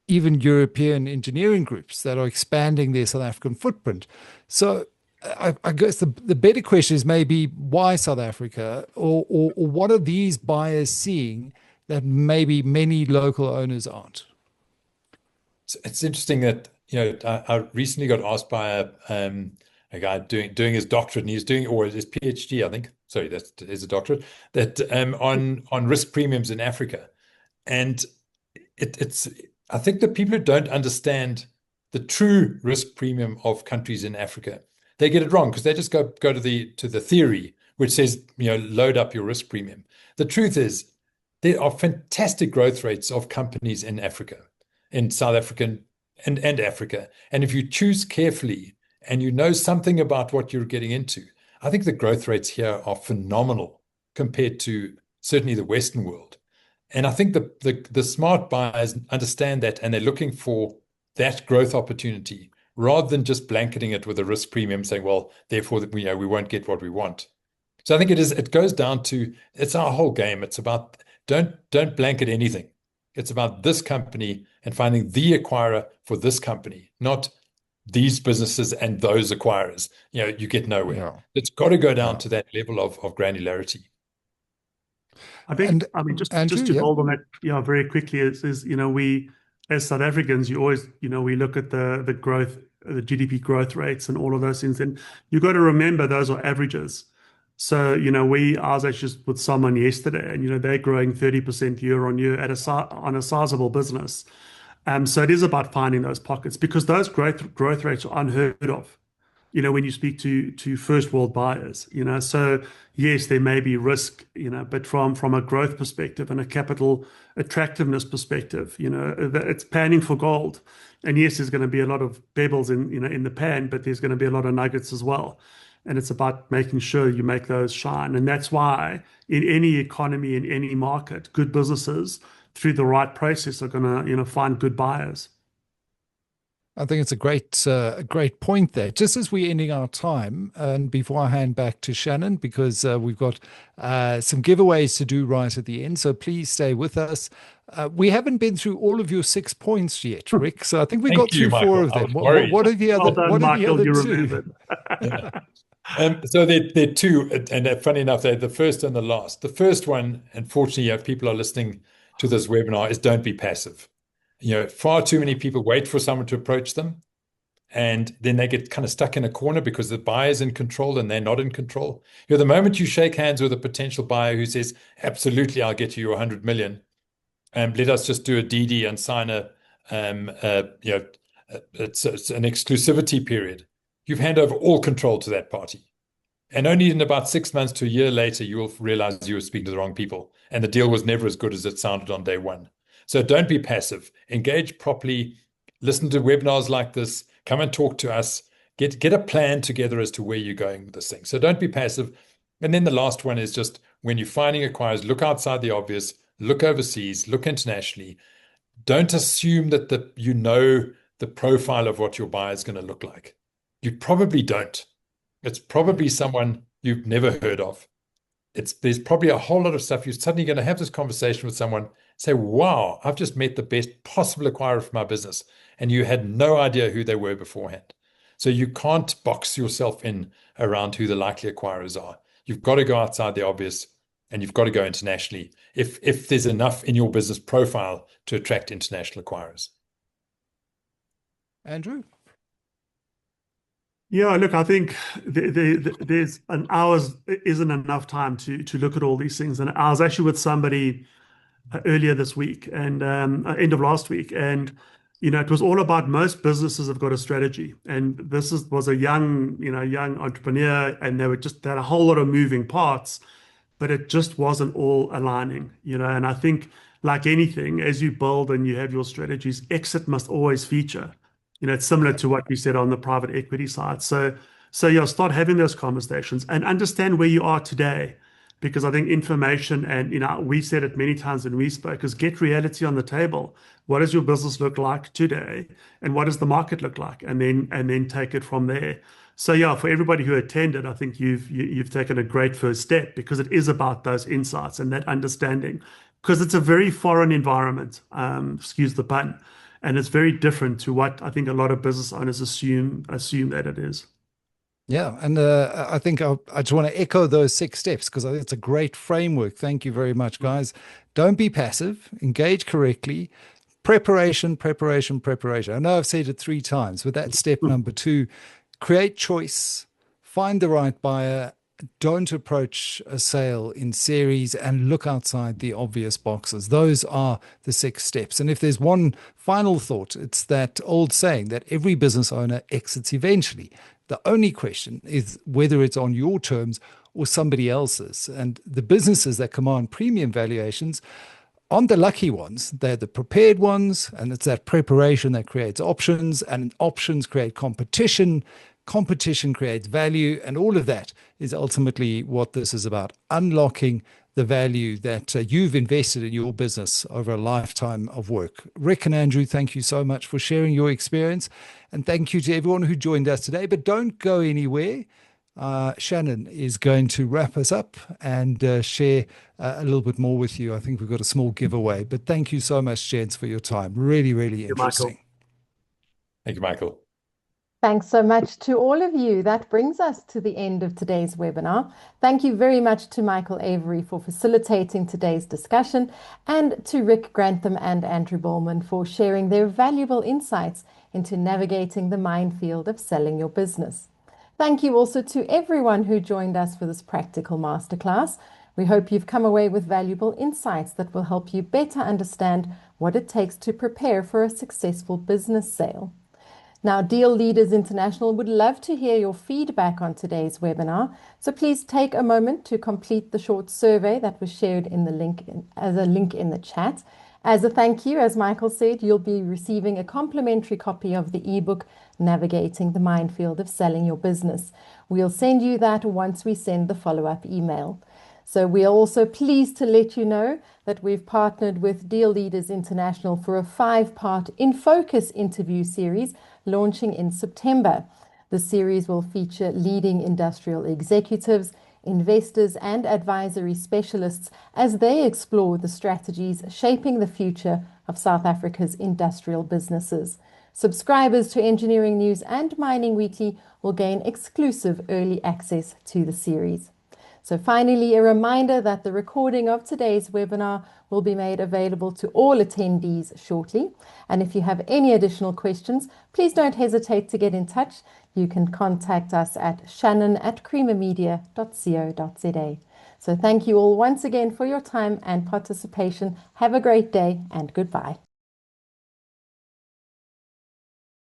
S2: even European engineering groups that are expanding their South African footprint. So I guess the better question is maybe why South Africa, or what are these buyers seeing that maybe many local owners aren't?
S3: It's interesting that I recently got asked by a guy doing his doctorate, and he's doing, or his PhD, I think. Sorry, that's his doctorate, that on risk premiums in Africa, and it's I think the people who don't understand the true risk premium of countries in Africa, they get it wrong because they just go to the theory which says load up your risk premium. The truth is there are fantastic growth rates of companies in Africa, in South Africa and Africa, and if you choose carefully and you know something about what you're getting into, I think the growth rates here are phenomenal compared to certainly the Western world. And I think the smart buyers understand that, and they're looking for that growth opportunity rather than just blanketing it with a risk premium, saying, "Well, therefore we won't get what we want." So I think it goes down to, it's our whole game. It's about don't blanket anything. It's about this company and finding the acquirer for this company, not these businesses and those acquirers. You get nowhere.
S2: Yeah.
S3: It's got to go down to that level of granularity.
S4: I think, just
S2: Andrew,
S4: to build on that, very quickly, is we as South Africans, you always, we look at the growth, the GDP growth rates, and all of those things, and you've got to remember those are averages. So I was actually just with someone yesterday, and they're growing 30% year on year on a sizable business. So it is about finding those pockets, because those growth rates are unheard of. When you speak to first world buyers, so yes, there may be risk, but from a growth perspective and a capital attractiveness perspective, it's panning for gold. And yes, there's going to be a lot of pebbles in the pan, but there's going to be a lot of nuggets as well. And it's about making sure you make those shine. And that's why in any economy, in any market, good businesses through the right process are going to, find good buyers.
S2: I think it's a great point there. Just as we're ending our time, and before I hand back to Shannon, because we've got some giveaways to do right at the end, so please stay with us. We haven't been through all of your 6 points yet, Rick. So I think we got through
S3: Michael.
S2: 4 of them. What are the other?
S4: Well done,
S2: what are
S4: Michael,
S2: the other
S4: you
S2: 2?
S4: remembered.
S3: So there are 2, and funny enough, they're the first and the last. The first one, unfortunately, if people are listening to this webinar, is don't be passive. Far too many people wait for someone to approach them, and then they get kind of stuck in a corner because the buyer's in control and they're not in control. The moment you shake hands with a potential buyer who says, "Absolutely, I'll get you 100 million, let us just do a DD and sign it's an exclusivity period," you've handed over all control to that party. And only in about 6 months to a year later, you will realize you were speaking to the wrong people, and the deal was never as good as it sounded on day one. So don't be passive. Engage properly. Listen to webinars like this. Come and talk to us. Get a plan together as to where you're going with this thing. So don't be passive. And then the last one is just, when you're finding acquirers, look outside the obvious, look overseas, look internationally. Don't assume that the profile of what your buyer is going to look like. You probably don't. It's probably someone you've never heard of. There's probably a whole lot of stuff. You're suddenly going to have this conversation with someone, say, "Wow, I've just met the best possible acquirer for my business." And you had no idea who they were beforehand. So you can't box yourself in around who the likely acquirers are. You've got to go outside the obvious, and you've got to go internationally if there's enough in your business profile to attract international acquirers.
S2: Andrew?
S4: Yeah, look, I think there's an hours isn't enough time to look at all these things. And I was actually with somebody earlier this week and end of last week, and it was all about most businesses have got a strategy, and was a young entrepreneur, and they had a whole lot of moving parts, but it just wasn't all aligning. And I think, like anything, as you build and you have your strategies, exit must always feature. It's similar to what we said on the private equity side. So yeah, start having those conversations and understand where you are today. Because I think information, and we said it many times when we spoke, is get reality on the table. What does your business look like today, and what does the market look like, and then take it from there. So yeah, for everybody who attended, I think you've taken a great first step, because it is about those insights and that understanding, because it's a very foreign environment, excuse the pun, and it's very different to what I think a lot of business owners assume that it is.
S2: Yeah, and I think I just want to echo those 6 steps because I think it's a great framework. Thank you very much, guys. Don't be passive, engage correctly. Preparation, preparation, preparation. I know I've said it 3 times, but that's step number 2. Create choice, find the right buyer, don't approach a sale in series, and look outside the obvious boxes. Those are the 6 steps. And if there's one final thought, it's that old saying that every business owner exits eventually. The only question is whether it's on your terms or somebody else's. And the businesses that command premium valuations aren't the lucky ones. They're the prepared ones. And it's that preparation that creates options, and options create competition. Competition creates value. And all of that is ultimately what this is about: unlocking the value that you've invested in your business over a lifetime of work. Rick and Andrew, thank you so much for sharing your experience. And thank you to everyone who joined us today. But don't go anywhere. Shannon is going to wrap us up and share a little bit more with you. I think we've got a small giveaway. But thank you so much, gents, for your time. Really, really
S4: Thank you, Michael.
S2: interesting.
S3: Thank you, Michael.
S1: Thanks so much to all of you. That brings us to the end of today's webinar. Thank you very much to Michael Avery for facilitating today's discussion, and to Rick Grantham and Andrew Bahlmann for sharing their valuable insights into navigating the minefield of selling your business. Thank you also to everyone who joined us for this practical masterclass. We hope you've come away with valuable insights that will help you better understand what it takes to prepare for a successful business sale. Now, Deal Leaders International would love to hear your feedback on today's webinar, so please take a moment to complete the short survey that was shared in the link as a link in the chat. As a thank you, as Michael said, you'll be receiving a complimentary copy of the ebook, Navigating the Minefield of Selling Your Business. We'll send you that once we send the follow-up email. So we are also pleased to let you know that we've partnered with Deal Leaders International for a 5-part In Focus interview series launching in September. The series will feature leading industrial executives, investors, and advisory specialists as they explore the strategies shaping the future of South Africa's industrial businesses. Subscribers to Engineering News and Mining Weekly will gain exclusive early access to the series. So finally, a reminder that the recording of today's webinar will be made available to all attendees shortly. And if you have any additional questions, please don't hesitate to get in touch. You can contact us at shannon@creamermedia.co.za. So thank you all once again for your time and participation. Have a great day and goodbye.